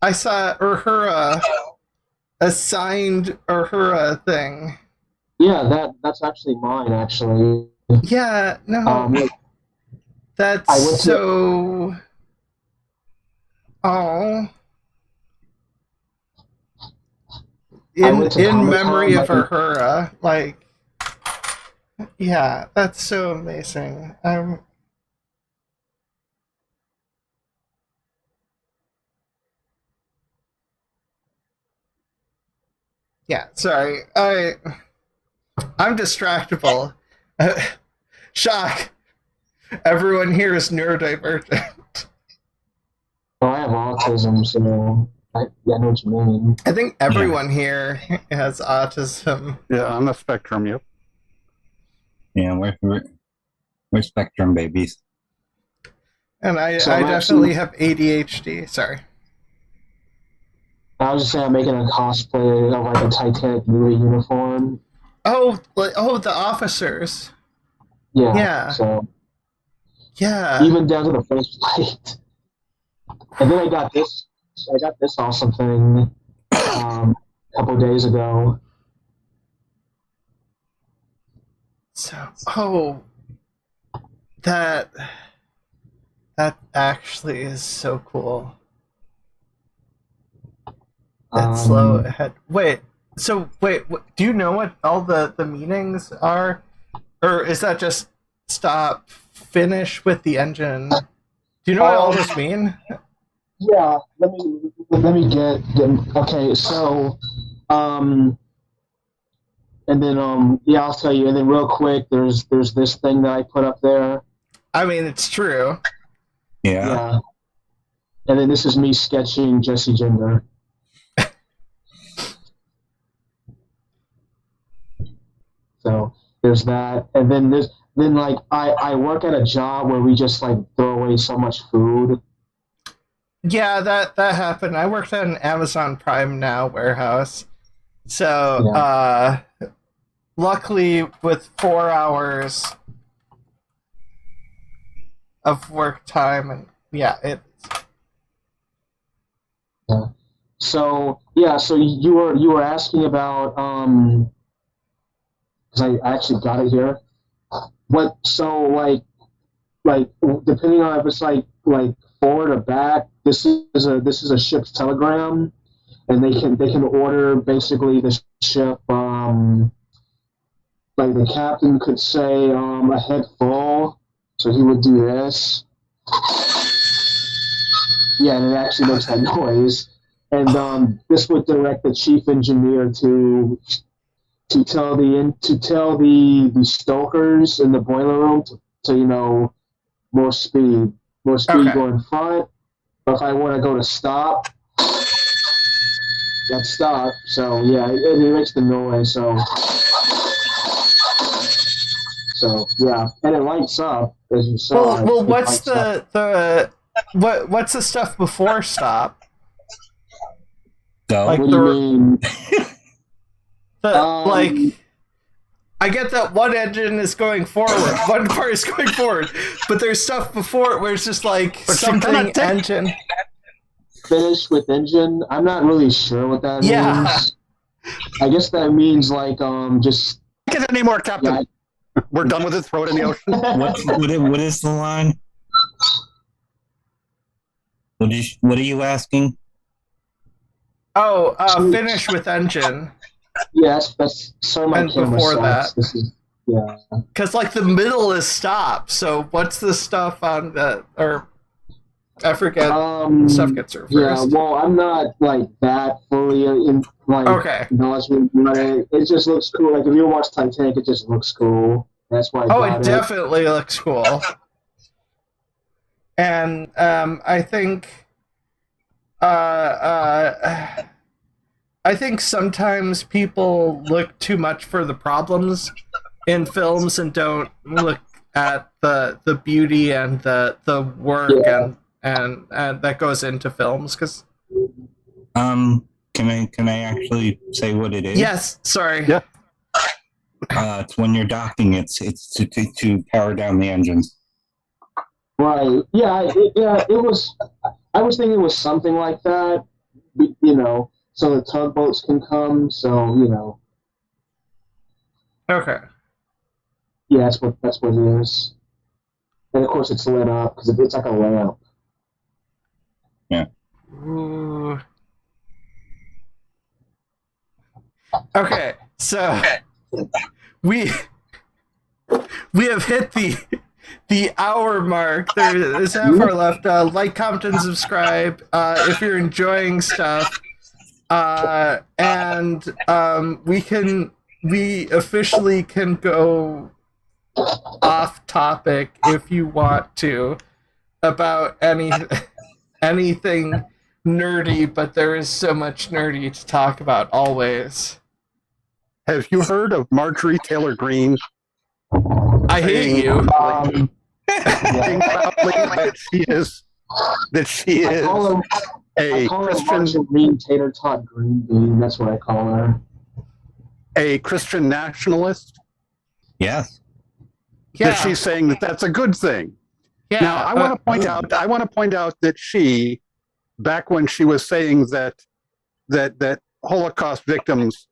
I saw Uhura, a signed Uhura thing. Yeah, that's actually mine, actually. Yeah, no. That's so... Oh... In memory of Uhura, like, yeah, that's so amazing. Yeah, sorry, I'm distractible. Shock! Everyone here is neurodivergent. autism, so I know what you mean. I think everyone here has autism. Yeah, on the spectrum, yep. Yeah, we're spectrum babies. And I definitely have ADHD. Sorry. I was just saying I'm making a cosplay of like a Titanic movie uniform. Oh, the officers. Yeah. Yeah. So. Yeah. Even down to the first plate. And then I got this awesome thing a couple days ago. So, that actually is so cool. That's slow ahead. Wait, do you know what all the meanings are? Or is that just stop, finish with the engine? Do you know what all this mean? Yeah, let me get okay, so and then I'll tell you, and then real quick there's this thing that I put up there. I mean, it's true. Yeah. And then this is me sketching Jesse Gender. So there's that, and then like I work at a job where we just like throw away so much food. Yeah, that happened. I worked at an Amazon Prime Now warehouse. So, luckily, with 4 hours of work time, and it. Yeah. So you were asking about because I actually got it here. What like depending on if it's like forward or back, this is a ship's telegram, and they can order basically the ship. Like the captain could say a head full, so he would do this. Yeah, and it actually makes that noise. And this would direct the chief engineer to tell the stokers in the boiler room to more speed going front. But if I want to go to stop, that's stop. So yeah, it makes the noise. So yeah, and it lights up as you saw. Well, what's what's the stuff before stop? Go. Like what do you mean? I get that one engine is going forward, one part is going forward, but there's stuff before it where it's just like something engine. Finish with engine. I'm not really sure what that means. I guess that means like just. Can't get any more, Captain. Yeah. We're done with it. Throw it in the ocean. What is the line? What are you asking? Oh, finish with engine. Yes, that's so my camera before sucks. that. Because like the middle is stop. So what's the stuff on the or I forget. Stuff gets reversed. Yeah, well, I'm not like that fully in like knowledge, but it just looks cool. Like if you watch Titanic, it just looks cool. That's why. It definitely looks cool. And I think. I think sometimes people look too much for the problems in films and don't look at the beauty and the work and that goes into films. Because can I actually say what it is? Yes. Sorry. Yeah. It's when you're docking. It's to power down the engines. Right. Yeah. It was. I was thinking it was something like that. So the tugboats can come. So Okay. Yeah, that's what it is. And of course, it's lit up because it's like a lamp. Yeah. Ooh. Okay, so we have hit the hour mark. There's half hour left. Like, comment, and subscribe if you're enjoying stuff. And we officially can go off topic if you want to about anything nerdy, but there is so much nerdy to talk about always. Have you heard of Marjorie Taylor Greene? I hate you. Saying proudly that she is a Christian Green Tater Tot Green Bean. That's what I call her. A Christian nationalist. Yes. Yeah. That she's saying that that's a good thing. Yeah. Now, I want to point out that she, back when she was saying that Holocaust victims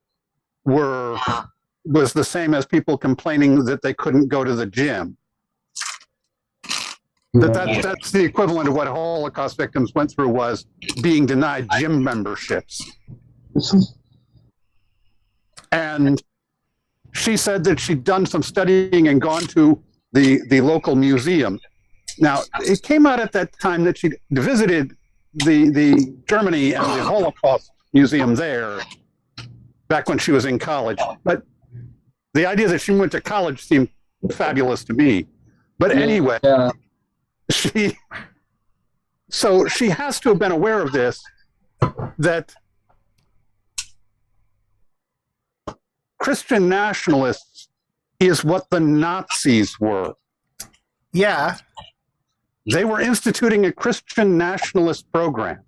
was the same as people complaining that they couldn't go to the gym. That's the equivalent of what Holocaust victims went through, was being denied gym memberships. And she said that she'd done some studying and gone to the local museum. Now, it came out at that time that she visited the Germany and the Holocaust Museum there back when she was in college. But the idea that she went to college seemed fabulous to me. But anyway, she has to have been aware of this, that Christian nationalists is what the Nazis were. Yeah. They were instituting a Christian nationalist program.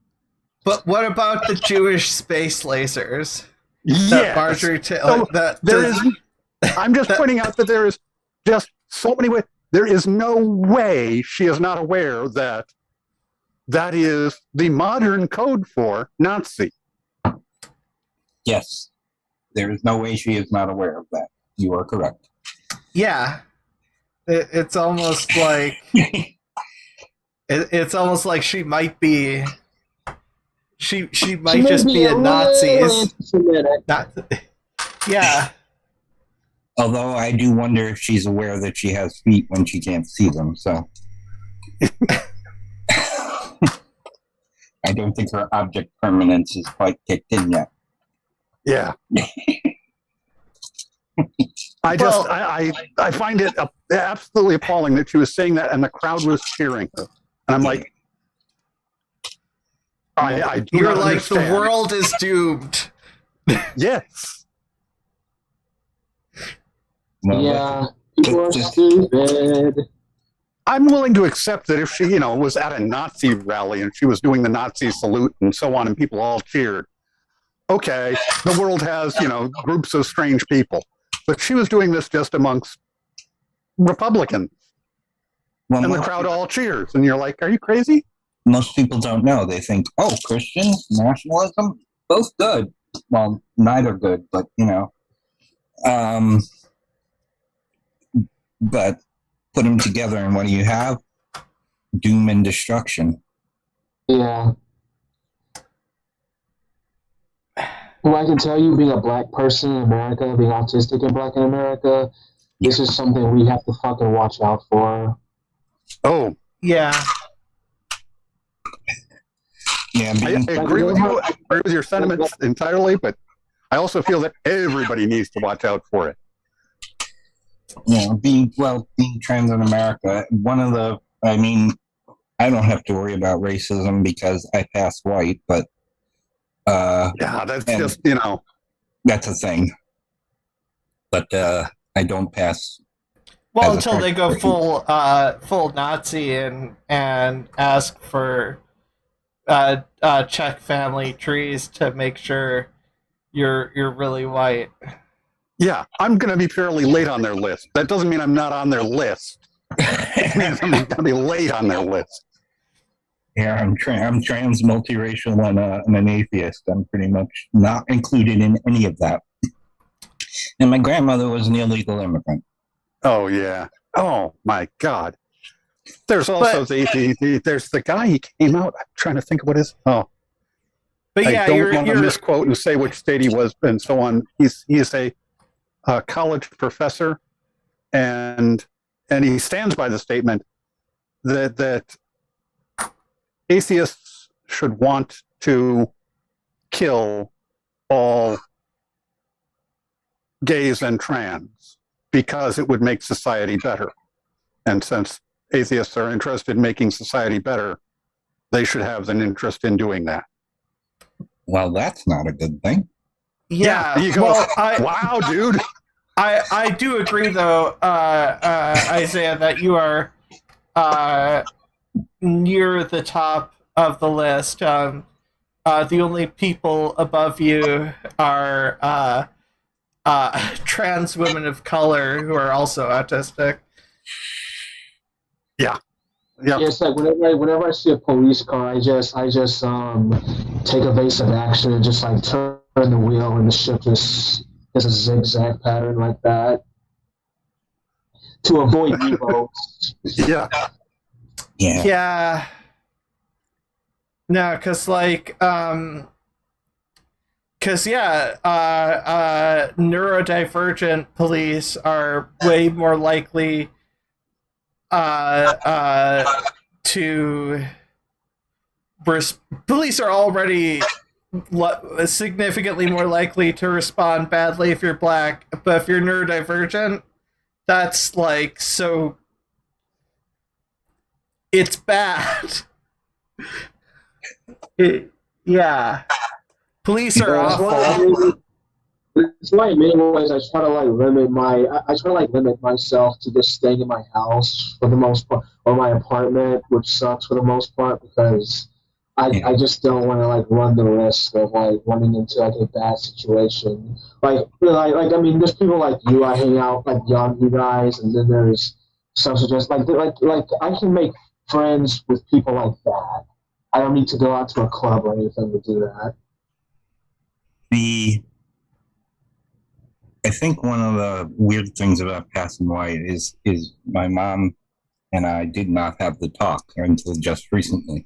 But what about the Jewish space lasers? Yes. Marjorie Taylor. I'm just pointing out that there is just so many ways. There is no way she is not aware that that is the modern code for Nazi. Yes. There is no way she is not aware of that. You are correct. Yeah. It's almost like it's almost like she might be she might just be a Nazi. Yeah. Although I do wonder if she's aware that she has feet when she can't see them, so I don't think her object permanence is quite kicked in yet. Yeah. I find it absolutely appalling that she was saying that and the crowd was cheering her. And I'm like, you're like, understand. The world is doomed. Yes. Yeah, people are stupid. I'm willing to accept that if she, was at a Nazi rally and she was doing the Nazi salute and so on, and people all cheered. Okay, the world has, groups of strange people. But she was doing this just amongst Republicans. And the crowd all cheers. And you're like, are you crazy? Most people don't know. They think, oh, Christians, nationalism, both good. Well, neither good, but, but put them together and what do you have? Doom and destruction. Yeah. Well, I can tell you, being a black person in America, being autistic and black in America, this is something we have to fucking watch out for. Oh. Yeah. Yeah, I agree with you. I agree with your sentiments entirely, but I also feel that everybody needs to watch out for it. Being trans in America, I don't have to worry about racism because I pass white, but that's just, that's a thing. But I don't pass. Well, until they go full Nazi and ask for check family trees to make sure you're really white. Yeah, I'm going to be fairly late on their list. That doesn't mean I'm not on their list. It means I'm going to be late on their list. Yeah, I'm trans, multiracial, and an atheist. I'm pretty much not included in any of that. And my grandmother was an illegal immigrant. Oh, yeah. Oh, my God. There's also there's the guy he came out. I'm trying to think of what his... Oh. But yeah, I don't want to misquote and say which state he was and so on. He is a college professor, and he stands by the statement that atheists should want to kill all gays and trans because it would make society better. And since atheists are interested in making society better, they should have an interest in doing that. Well, that's not a good thing. Yeah. You go, well, wow, dude. I do agree, though, Isaiah, that you are near the top of the list. The only people above you are trans women of color who are also autistic. Yeah. It's like whenever I see a police car, I just take evasive action and just like turn the wheel, and the ship just is a zigzag pattern like that to avoid evos. Yeah. Yeah. No, because neurodivergent police are way more likely to police are already significantly more likely to respond badly if you're black, but if you're neurodivergent, that's like so it's bad. Yeah. Police are awful. It's why in many ways I try to limit myself to just staying in my house for the most part, or my apartment, which sucks for the most part, because I just don't want to run the risk of running into a bad situation. I mean, there's people like you. I hang out young you guys, and then there's some such like I can make friends with people like that. I don't need to go out to a club or anything to do that. I think one of the weird things about passing white is my mom and I did not have the talk until just recently.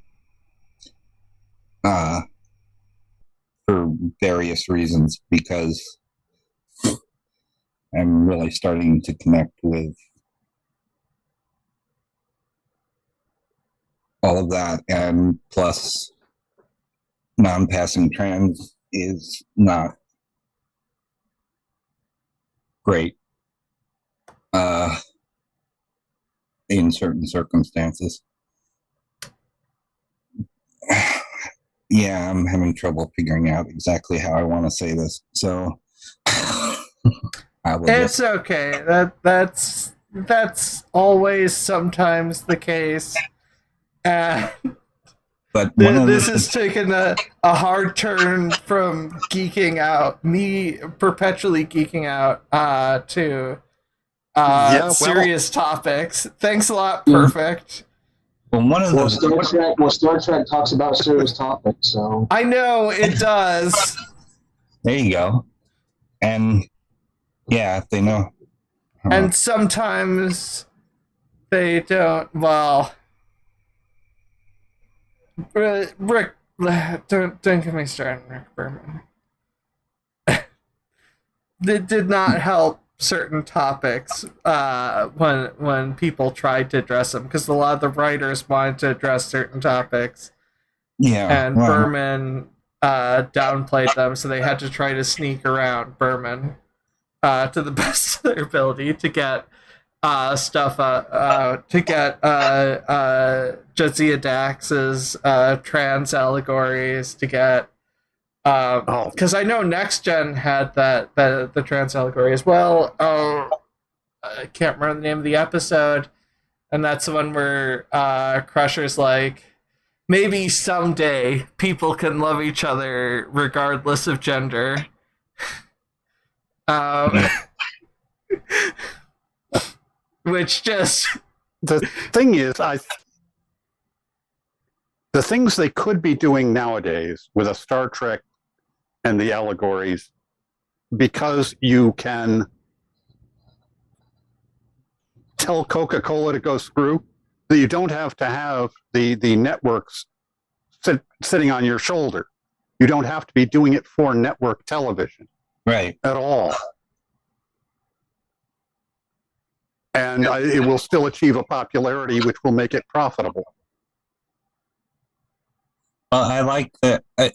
For various reasons, because I'm really starting to connect with all of that, and plus non-passing trans is not great in certain circumstances. Yeah, I'm having trouble figuring out exactly how I want to say this, so it's okay. That's always sometimes the case. But this has taken a hard turn from geeking out, me perpetually geeking out, to serious topics. Thanks a lot, Perfict. Well, Star Trek talks about serious topics, so I know it does. There you go. And yeah, they know. And sometimes they don't. Well, Rick, don't get me started, Rick Berman. It did not help certain topics when people tried to address them, because a lot of the writers wanted to address certain topics. Yeah, and Berman downplayed them, so they had to try to sneak around Berman to the best of their ability to get stuff to get Jadzia Dax's trans allegories, to get because I know Next Gen had the trans allegory as well. I can't remember the name of the episode, and that's the one where Crusher's like, maybe someday people can love each other regardless of gender. Which just... The thing is, the things they could be doing nowadays with a Star Trek and the allegories, because you can tell Coca-Cola to go screw, that you don't have to have the networks sitting on your shoulder. You don't have to be doing it for network television, right? At all. And it will still achieve a popularity which will make it profitable. Well, I like that. I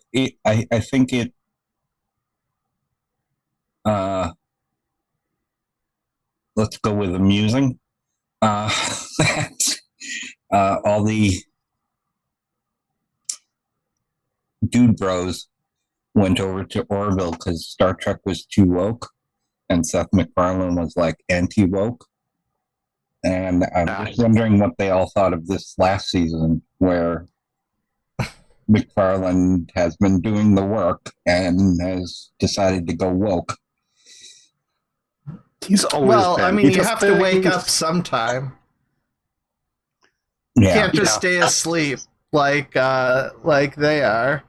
think it. Let's go with amusing. That all the dude bros went over to Orville because Star Trek was too woke, and Seth MacFarlane was like anti-woke. And I'm just wondering what they all thought of this last season, where MacFarlane has been doing the work and has decided to go woke. He's always been. You have to wake up sometime. You can't just stay asleep like they are.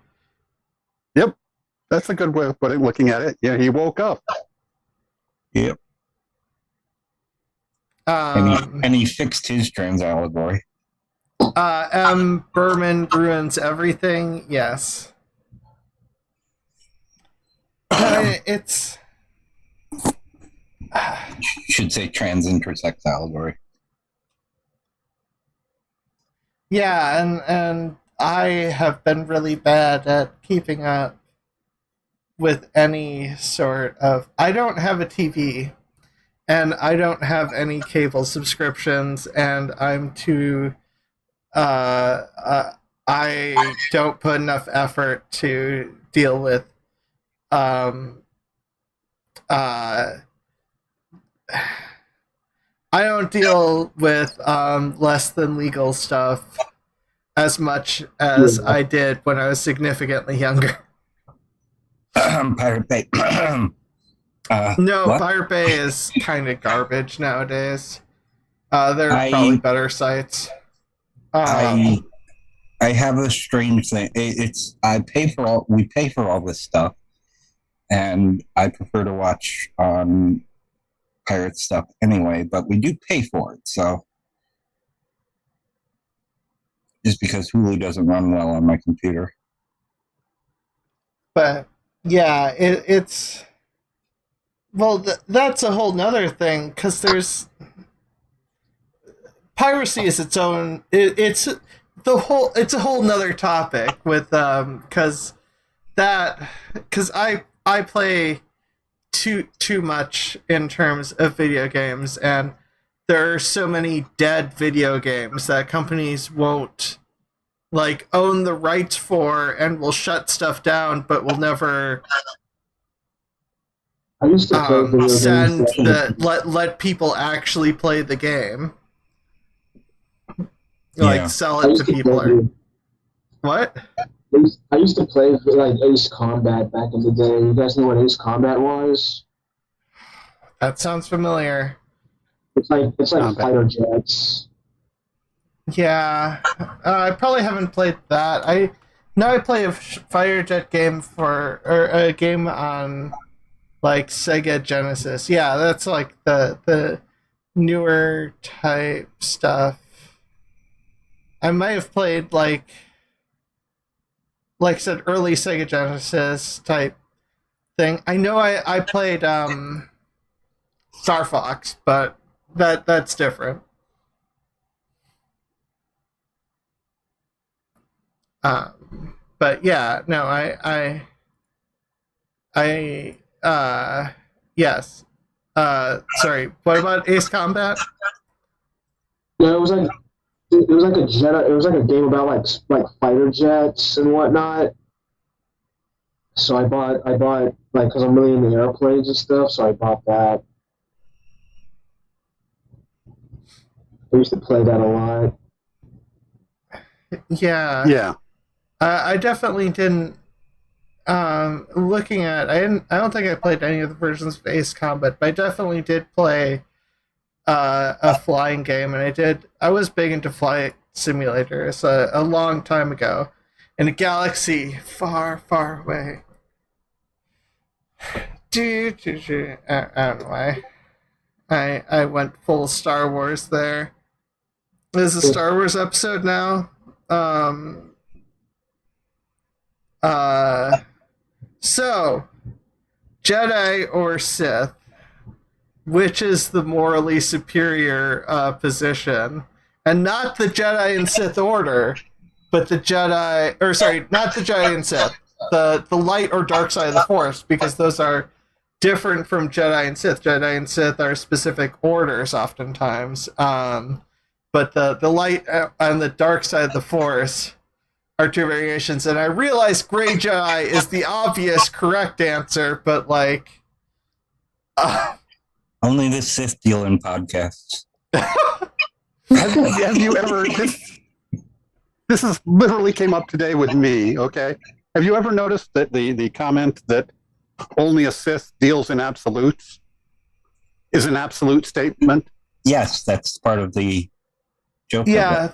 Yep, that's a good way of looking at it. Yeah, he woke up. Yep. And he fixed his trans allegory. M. Berman ruins everything. Yes. It's. Should say trans intersex allegory. Yeah, and I have been really bad at keeping up with any sort of. I don't have a TV, and I don't have any cable subscriptions, and I'm too. I don't put enough effort to deal with. I don't deal with less than legal stuff as much as I did when I was significantly younger. Pirate Bay. No, what? Pirate Bay is kind of garbage nowadays. There are probably better sites. I have a strange thing. We pay for all this stuff, and I prefer to watch pirate stuff anyway, but we do pay for it, so just because Hulu doesn't run well on my computer. But yeah, it's that's a whole nother thing, because there's piracy is its own. It's a whole nother topic with because I play too much in terms of video games, and there are so many dead video games that companies won't own the rights for and will shut stuff down, but will never let people actually play the game. Sell it to people. What? I used to play Ace Combat back in the day. You guys know what Ace Combat was? That sounds familiar. It's like fighter jets. Yeah, I probably haven't played that. I play a fighter jet game or a game on Sega Genesis. Yeah, that's the newer type stuff. I might have played like I said, early Sega Genesis type thing. I know I played Star Fox, but that's different. But yeah, no, yes. Sorry, what about Ace Combat? Yeah, it was like a game about fighter jets and whatnot. So I bought because I'm really into airplanes and stuff. So I bought that. I used to play that a lot. Yeah. Yeah. I definitely didn't. Looking at, I don't think I played any of the versions of Ace Combat, but I definitely did play a flying game, and I was big into flight simulators a long time ago in a galaxy far, far away. I don't know why. I went full Star Wars there. This is a Star Wars episode now. So, Jedi or Sith? Which is the morally superior position? And not the Jedi and Sith order, but the Jedi, or sorry, not the Jedi and Sith, the light or dark side of the Force, because those are different from Jedi and Sith. Jedi and Sith are specific orders oftentimes, but the light and the dark side of the Force are two variations, and I realize Grey Jedi is the obvious correct answer, but like, only the Sith deal in podcasts. Have you ever? This is literally came up today with me. Okay, have you ever noticed that the comment that only a Sith deals in absolutes is an absolute statement? Yes, that's part of the joke. Yeah,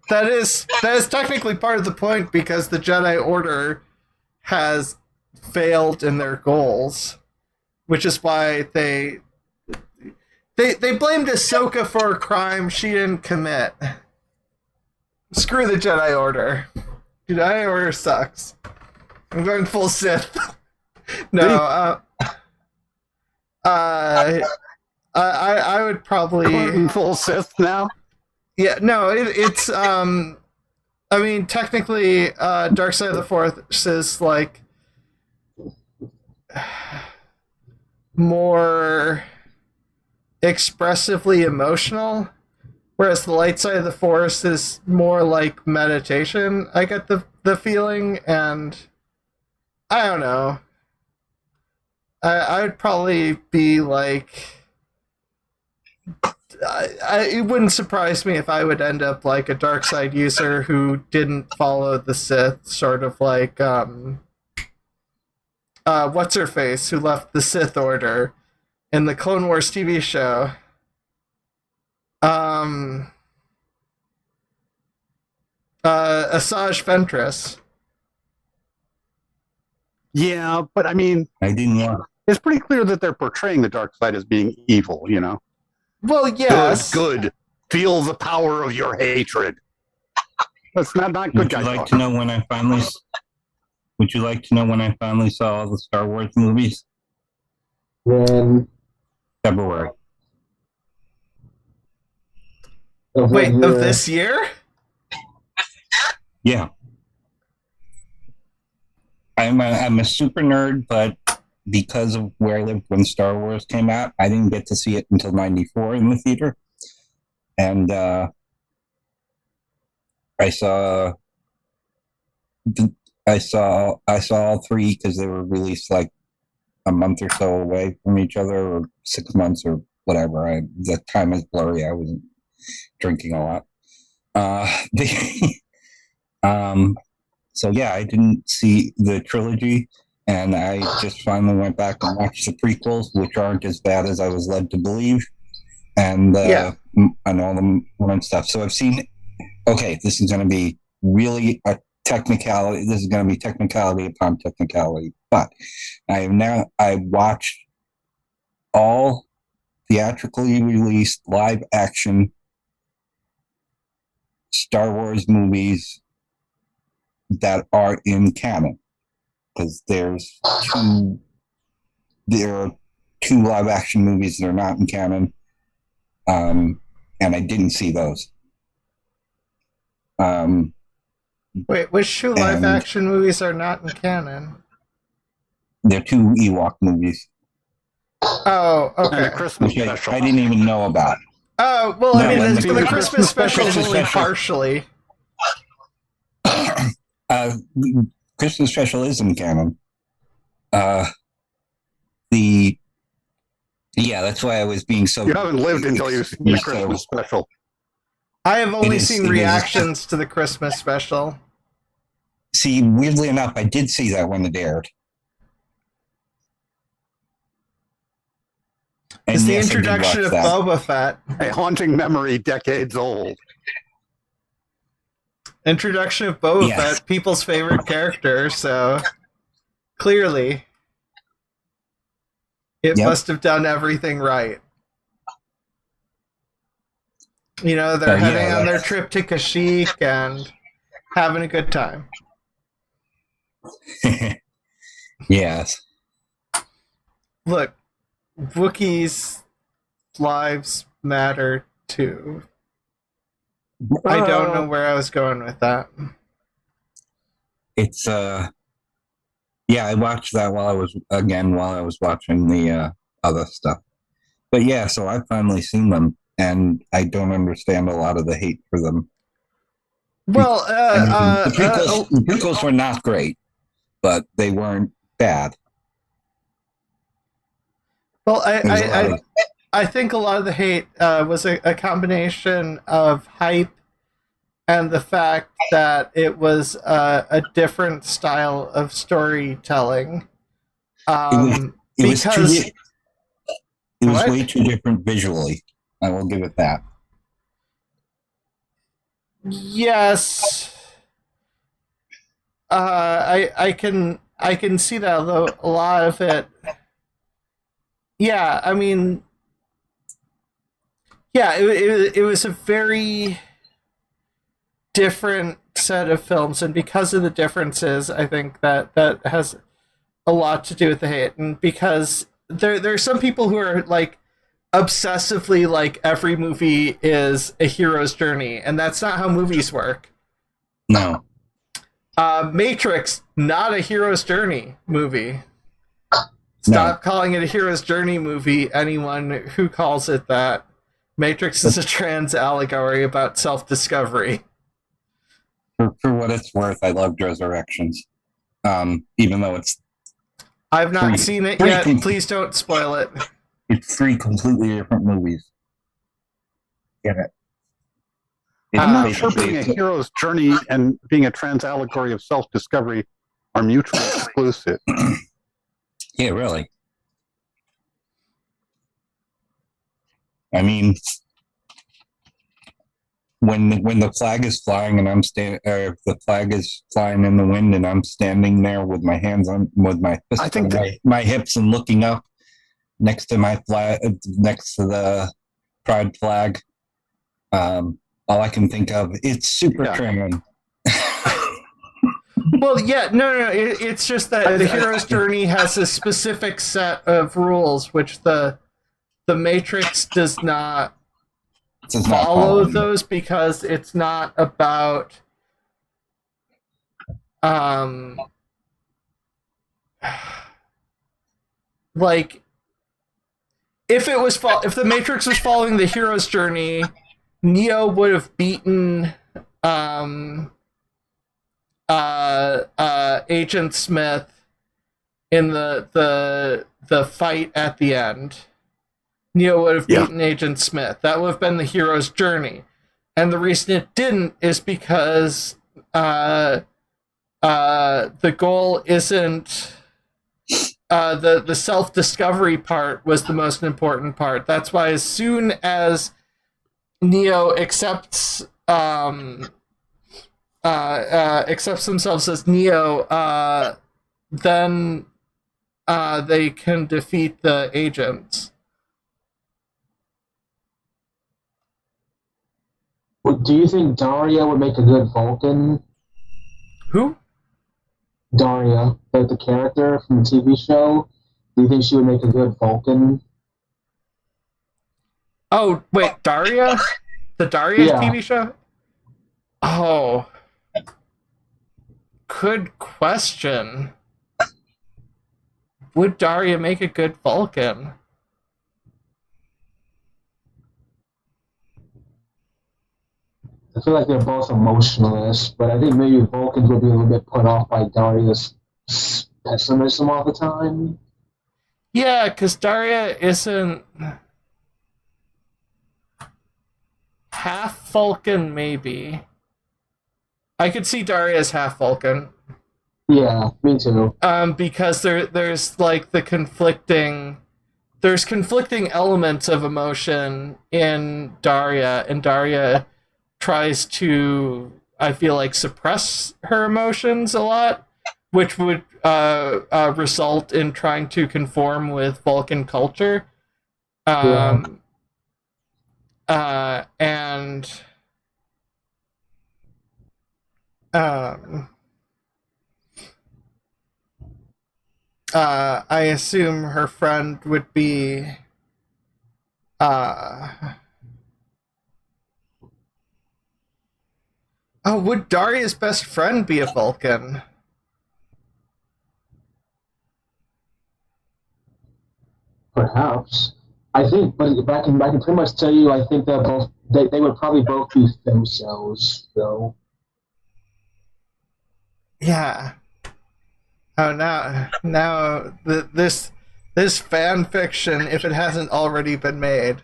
that is technically part of the point, because the Jedi Order has failed in their goals, which is why they blamed Ahsoka for a crime she didn't commit. Screw the Jedi Order. The Jedi Order sucks. I'm going full Sith. No, I would probably full Sith now. Yeah, no, it's I mean, technically, Dark Side of the Force is like more expressively emotional, whereas the light side of the Force is more like meditation. I get the feeling, and I don't know. I would probably be like, it wouldn't surprise me if I would end up like a dark side user who didn't follow the Sith, sort of like what's her face, who left the Sith Order in the Clone Wars TV show. Asajj Ventress. Yeah, but I mean, I didn't want. It's pretty clear that they're portraying the dark side as being evil. You know. Well, yes. Good. Feel the power of your hatred. That's not good. Would you like to know when I finally? Would you like to know when I finally saw all the Star Wars movies? When? February. Wait, of this year? Yeah. I'm a super nerd, but because of where I lived when Star Wars came out, I didn't get to see it until '94 in the theater. And I saw all three because they were released like a month or so away from each other, or 6 months or whatever. The time is blurry. I wasn't drinking a lot. So yeah, I didn't see the trilogy, and I just finally went back and watched the prequels, which aren't as bad as I was led to believe, and all the one stuff. So I've seen. Okay, this is going to be really a technicality. This is going to be technicality upon technicality, but I watched all theatrically released live action Star Wars movies that are in canon, because there are two live action movies that are not in canon, and I didn't see those. Wait, which two live action movies are not in canon? They're two Ewok movies. Oh, okay. And a Christmas special. I didn't even know about. Oh, well, I mean, the Christmas special is only partially. Christmas special is in canon. That's why I was being so. You haven't lived until you've seen the Christmas special. I have only seen reactions to the Christmas special. See, weirdly enough, I did see that when it aired. It's the introduction of Boba Fett. A haunting memory decades old. Introduction of Boba Fett, people's favorite character, so clearly it must have done everything right. You know, they're heading on their trip to Kashyyyk and having a good time. Yes. Look, Wookiees' lives matter too. I don't know where I was going with that. It's I watched that while I was watching the other stuff. But yeah, so I've finally seen them, and I don't understand a lot of the hate for them. Well, the prequels were not great, but they weren't bad. Well, I think a lot of the hate was a combination of hype and the fact that it was a different style of storytelling. It was way too different visually. I will give it that. Yes. I can see that, although a lot of it. Yeah, I mean, yeah, it was a very different set of films, and because of the differences, I think that has a lot to do with the hate, and because there are some people who are like obsessively like every movie is a hero's journey, and that's not how movies work. No. Matrix, not a hero's journey movie. Stop calling it a hero's journey movie, anyone who calls it that. Matrix is a trans allegory about self-discovery. For what it's worth, I loved Resurrections. Even though it's... I've not seen it yet. Please don't spoil it. It's 3 completely different movies. Get it? I'm not sure being a hero's journey and being a trans allegory of self-discovery are mutually exclusive. Yeah, really. I mean, when the flag is flying and I'm standing, if the flag is flying in the wind and I'm standing there with my hands on, with my fist on my hips and looking up next to my flag, next to the pride flag, all I can think of it's super trans. Well, yeah, no. It's just that the hero's journey has a specific set of rules, which the Matrix does not follow those, because it's not about like if the Matrix was following the hero's journey, Neo would have beaten Agent Smith in the fight at the end. Neo would have beaten Agent Smith. That would have been the hero's journey. And the reason it didn't is because the goal isn't the self-discovery part was the most important part. That's why as soon as Neo accepts themselves as Neo, then they can defeat the agents. Well, do you think Daria would make a good Vulcan? Who? Daria, the character from the TV show. Do you think she would make a good Vulcan? Oh, wait, Daria? The Daria TV show? Oh. Good question. Would Daria make a good Vulcan? I feel like they're both emotionalists, but I think maybe Vulcans would be a little bit put off by Daria's pessimism all the time. Yeah, because Daria isn't half Vulcan, maybe. I could see Daria as half Vulcan. Yeah, me too. Because there's like there's conflicting elements of emotion in Daria, and Daria tries to, I feel like, suppress her emotions a lot, which would result in trying to conform with Vulcan culture. And I assume her friend would be would Daria's best friend be a Vulcan? Perhaps. I think, but I can pretty much tell you, I think that they would probably both be themselves, though. Yeah. Oh, this fan fiction, if it hasn't already been made,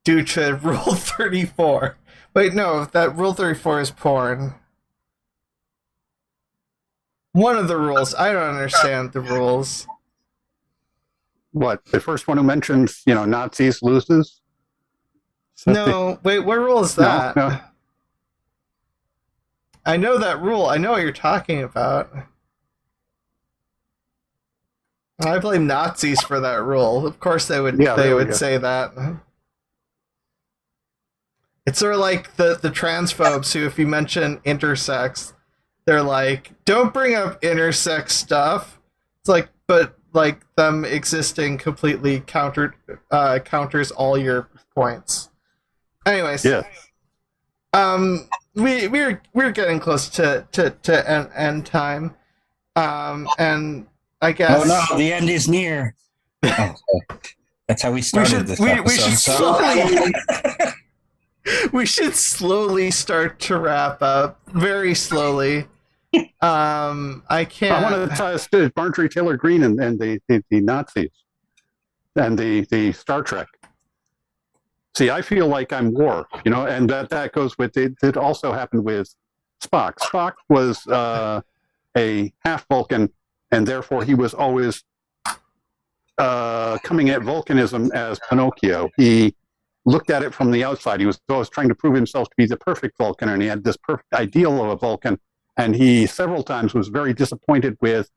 due to Rule 34. Wait, no, that Rule 34 is porn. One of the rules. I don't understand the rules. What, the first one who mentions, Nazis loses? No, wait, what rule is that? No. I know that rule. I know what you're talking about. I blame Nazis for that rule. Of course they would say that. It's sort of like the transphobes who, if you mention intersex, they're like, don't bring up intersex stuff. It's like, but like them existing completely counters all your points. Anyways, yeah. We're getting close to end time, and I guess. Oh no, the end is near. Oh, that's how we started this episode. We should slowly start to wrap up, very slowly. I can't. I want to tie us to Marjorie Taylor Greene and the Nazis and the Star Trek. See, I feel like I'm Worf, and that goes with it. It also happened with Spock. Spock was a half Vulcan, and therefore he was always coming at Vulcanism as Pinocchio. He looked at it from the outside. He was always trying to prove himself to be the perfect Vulcan, and he had this perfect ideal of a Vulcan. And he several times was very disappointed with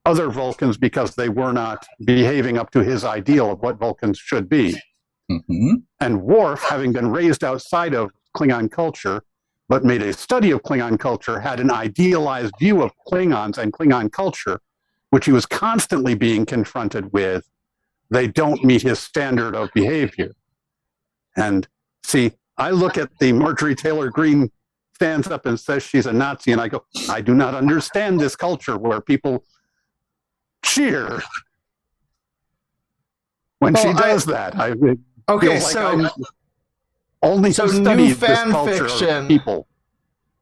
other Vulcans because they were not behaving up to his ideal of what Vulcans should be. Mm-hmm. And Worf, having been raised outside of Klingon culture, but made a study of Klingon culture, had an idealized view of Klingons and Klingon culture, which he was constantly being confronted with. They don't meet his standard of behavior. And see, I look at the Marjorie Taylor Greene stands up and says she's a Nazi, and I go, I do not understand this culture where people cheer when she does that. Okay, so only so new fan fiction. People.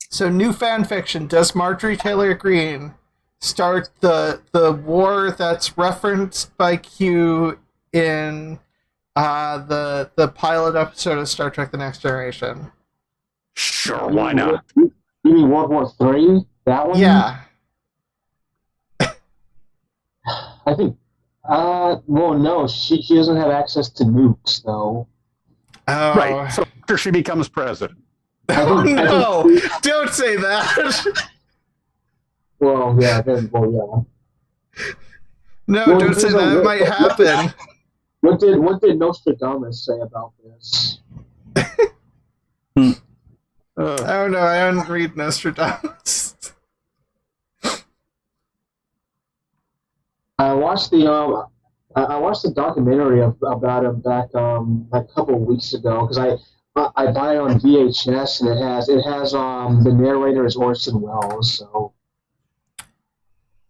So new fan fiction. Does Marjorie Taylor Greene start the war that's referenced by Q in the pilot episode of Star Trek: The Next Generation? Sure, why not? You mean World War III? That one? Yeah. I think. Well, no, she doesn't have access to nukes, though. Oh. Right. So after she becomes president. Oh no! Don't say that. Well, yeah. No, don't say that. It might happen. What did Nostradamus say about this? I don't know. I didn't read Nostradamus. I watched the documentary about him back a couple of weeks ago because I buy it on VHS and it has the narrator is Orson Welles. So.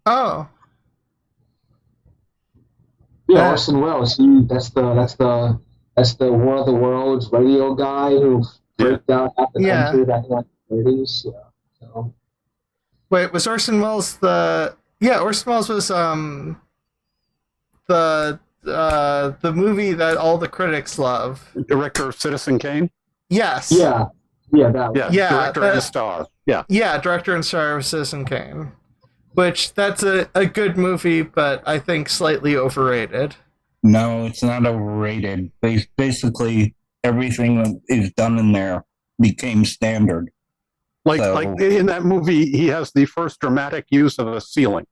Oh. Yeah, Orson Welles. That's the War of the Worlds radio guy who freaked out half the country back in the 30s. Yeah. So. Wait, was Orson Welles Orson Welles was the movie that all the critics love. Director of Citizen Kane? Yes. Yeah, that one. Yeah, director and star. Yeah. Yeah, director and star of Citizen Kane. Which, that's a good movie, but I think slightly overrated. No, it's not overrated. Basically, everything that is done in there became standard. Like in that movie, he has the first dramatic use of a ceiling.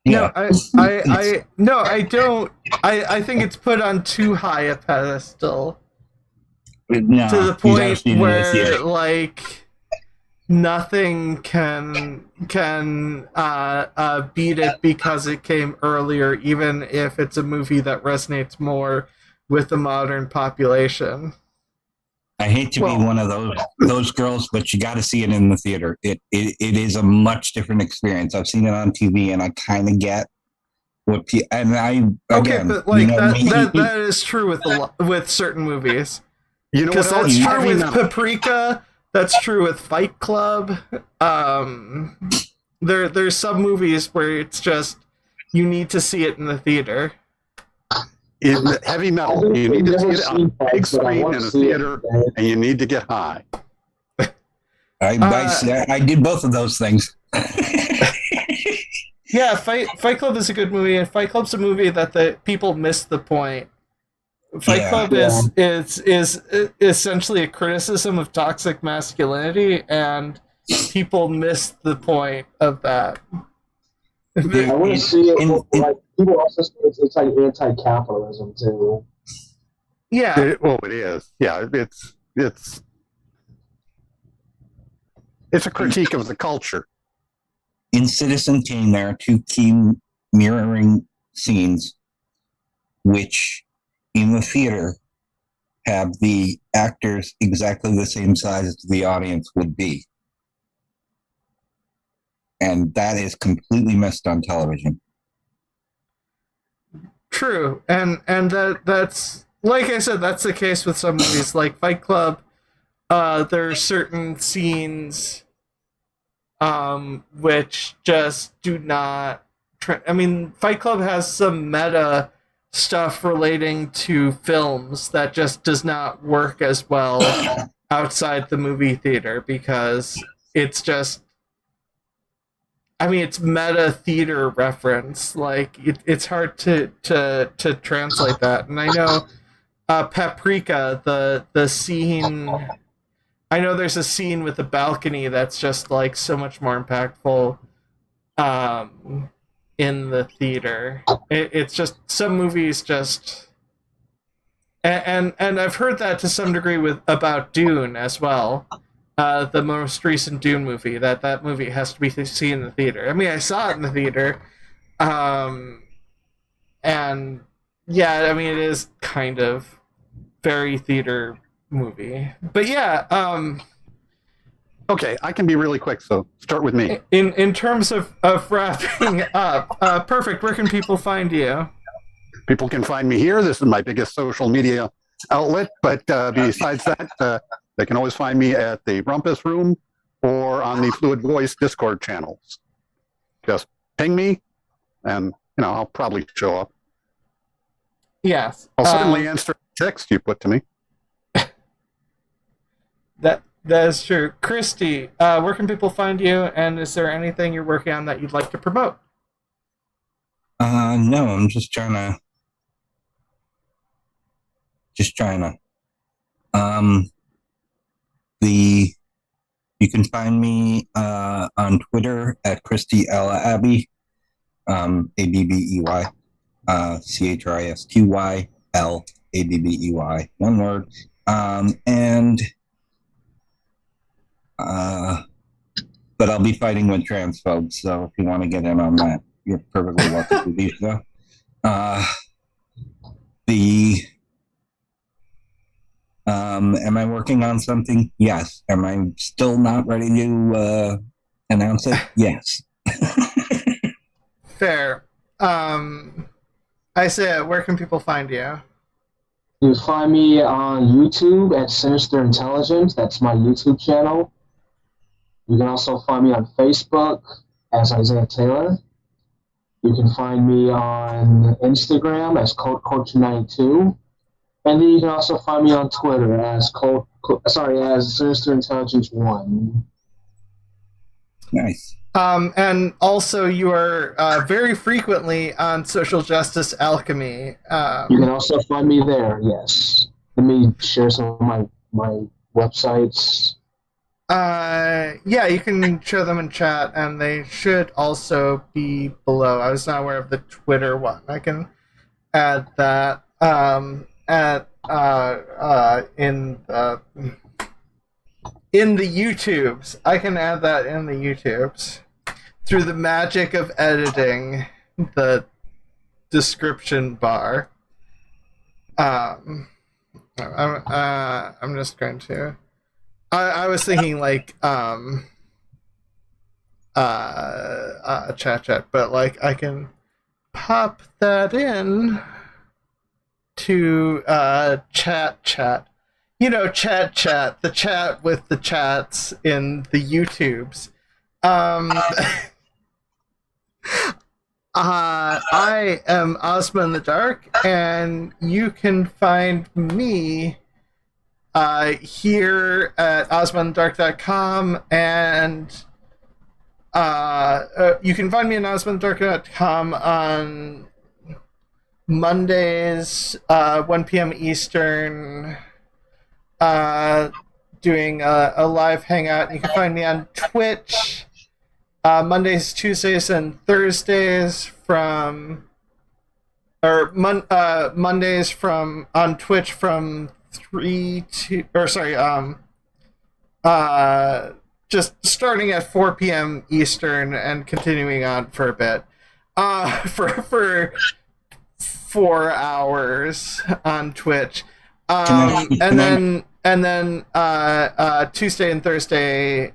Yeah. No, I don't. I think it's put on too high a pedestal. No, to the point where, like, nothing can beat it because it came earlier, even if it's a movie that resonates more with the modern population. I hate to be one of those girls, but you got to see it in the theater. It is a much different experience. I've seen it on TV, and I kind of get what and I again. But like that is true with certain movies. You know what else? That's true with Paprika, That's true with Fight Club. There's some movies where it's just you need to see it in the theater. In heavy metal, you need to see it on a big screen in a theater, and you need to get high. I did both of those things. Yeah, Fight Club is a good movie, and Fight Club's a movie that the people miss the point. Fight Club is essentially a criticism of toxic masculinity, and people miss the point of that. I want to see it. Like people also say it's like anti-capitalism too. Yeah. It is. Yeah, it's a critique of the culture. In Citizen Kane, there are two key mirroring scenes, which in the theater have the actors exactly the same size as the audience would be. And that is completely missed on television. True. And that's, like I said, that's the case with some movies like Fight Club. There are certain scenes which just do not... I mean, Fight Club has some meta stuff relating to films that just does not work as well outside the movie theater, because it's just... I mean, it's meta theater reference. Like, it's hard to translate that. And I know Paprika, the scene... I know there's a scene with the balcony that's just, like, so much more impactful in the theater. It's just... Some movies just... And I've heard that to some degree about Dune as well. The most recent Dune movie, that movie has to be seen in the theater. I mean, I saw it in the theater, and yeah, I mean, it is kind of very theater movie. But yeah, okay, I can be really quick, so start with me. In terms of wrapping up, Perfict, where can people find you? People can find me here. This is my biggest social media outlet, but besides that, they can always find me at the Rumpus Room or on the Fluid Voice Discord channels. Just ping me, and I'll probably show up. Yes, I'll certainly answer text you put to me. That is true. Christy, where can people find you, and is there anything you're working on that you'd like to promote? No, I'm just trying to. You can find me on Twitter at Christy Abbey, Abbey, ChristYLAbbey, one word. But I'll be fighting with transphobes, so if you want to get in on that, you're perfectly welcome to do so. Am I working on something? Yes. Am I still not ready to announce it? Yes. Fair. Isaiah, where can people find you? You can find me on YouTube at Sinister Intelligence. That's my YouTube channel. You can also find me on Facebook as Isaiah Taylor. You can find me on Instagram as CodeCoach92. And then you can also find me on Twitter as Sinister Intelligence 1. Nice. And also you are very frequently on Social Justice Alchemy. You can also find me there, yes. Let me share some of my websites. Yeah, you can share them in chat, and they should also be below. I was not aware of the Twitter one. I can add that. In the YouTubes. I can add that in the YouTubes through the magic of editing the description bar. I'm just going to. I was thinking like chat, but like I can pop that in to chat. chat, the chat with the chats in the YouTubes. I am Ozma in the Dark, and you can find me here at ozmainthedark.com, and you can find me at ozmainthedark.com on Mondays, 1 p.m. Eastern, doing a live hangout. You can find me on Twitch Mondays, Tuesdays, and Thursdays Mondays on Twitch from 3 to, just starting at 4 p.m. Eastern and continuing on for a bit, for 4 hours on Twitch, and then Tuesday and Thursday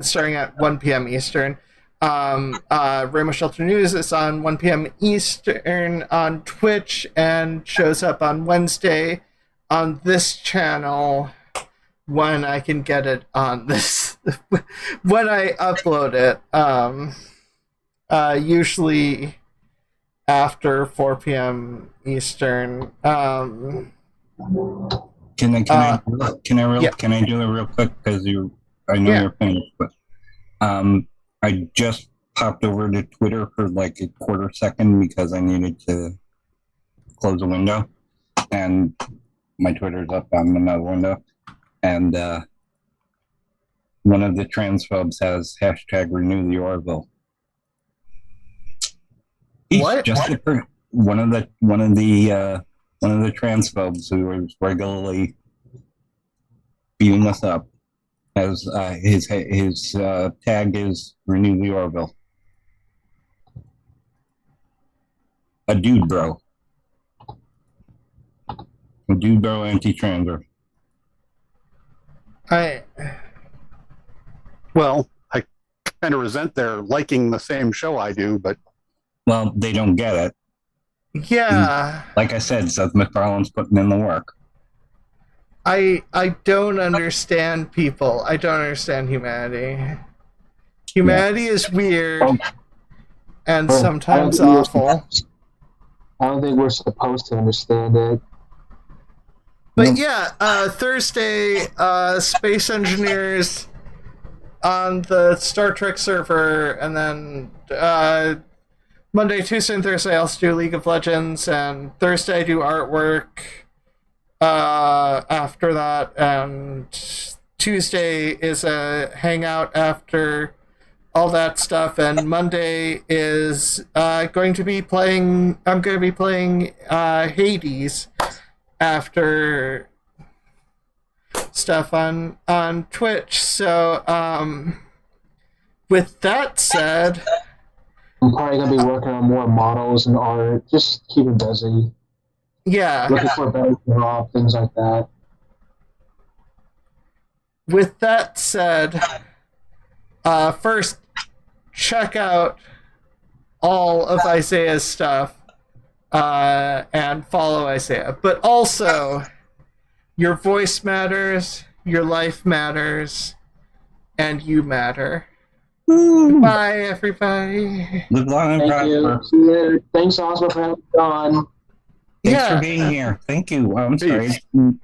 starting at 1 p.m. Eastern. Rainbow Shelter News is on 1 p.m. Eastern on Twitch and shows up on Wednesday on this channel when I can get it on this when I upload it. Usually after 4 p.m. Eastern. Can I do it real quick because I know you're finished, but I just popped over to Twitter for like a quarter second because I needed to close a window, and my Twitter's up on another window, and one of the transphobes has #renew the Orville. What? One of the transphobes who is regularly beating us up has his tag is renew the Orville. A dude bro anti-transer. I kind of resent their liking the same show I do, but well, they don't get it. Yeah. Like I said, Seth MacFarlane's putting in the work. I don't understand people. I don't understand humanity. Humanity is weird and sometimes awful. I don't think we're supposed to understand it. But Thursday, space engineers on the Star Trek server, and then Monday, Tuesday, and Thursday I also do League of Legends, and Thursday I do artwork after that, and Tuesday is a hangout after all that stuff, and Monday is I'm going to be playing Hades after stuff on Twitch. So with that said, I'm probably gonna be working on more models and art, just keeping busy. Yeah. Looking for a better job, things like that. With that said, first, check out all of Isaiah's stuff and follow Isaiah. But also, your voice matters, your life matters, and you matter. Woo. Bye, everybody. Live long and Thank you. prosper. See you later. Thanks, Ozma, for having me on. Thanks for being here. Thank you. I'm sorry.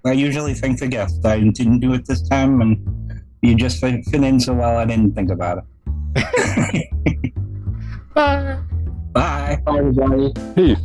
I usually thank the guest. I didn't do it this time, and you just fit in so well I didn't think about it. Bye. Bye. Bye, everybody. peace.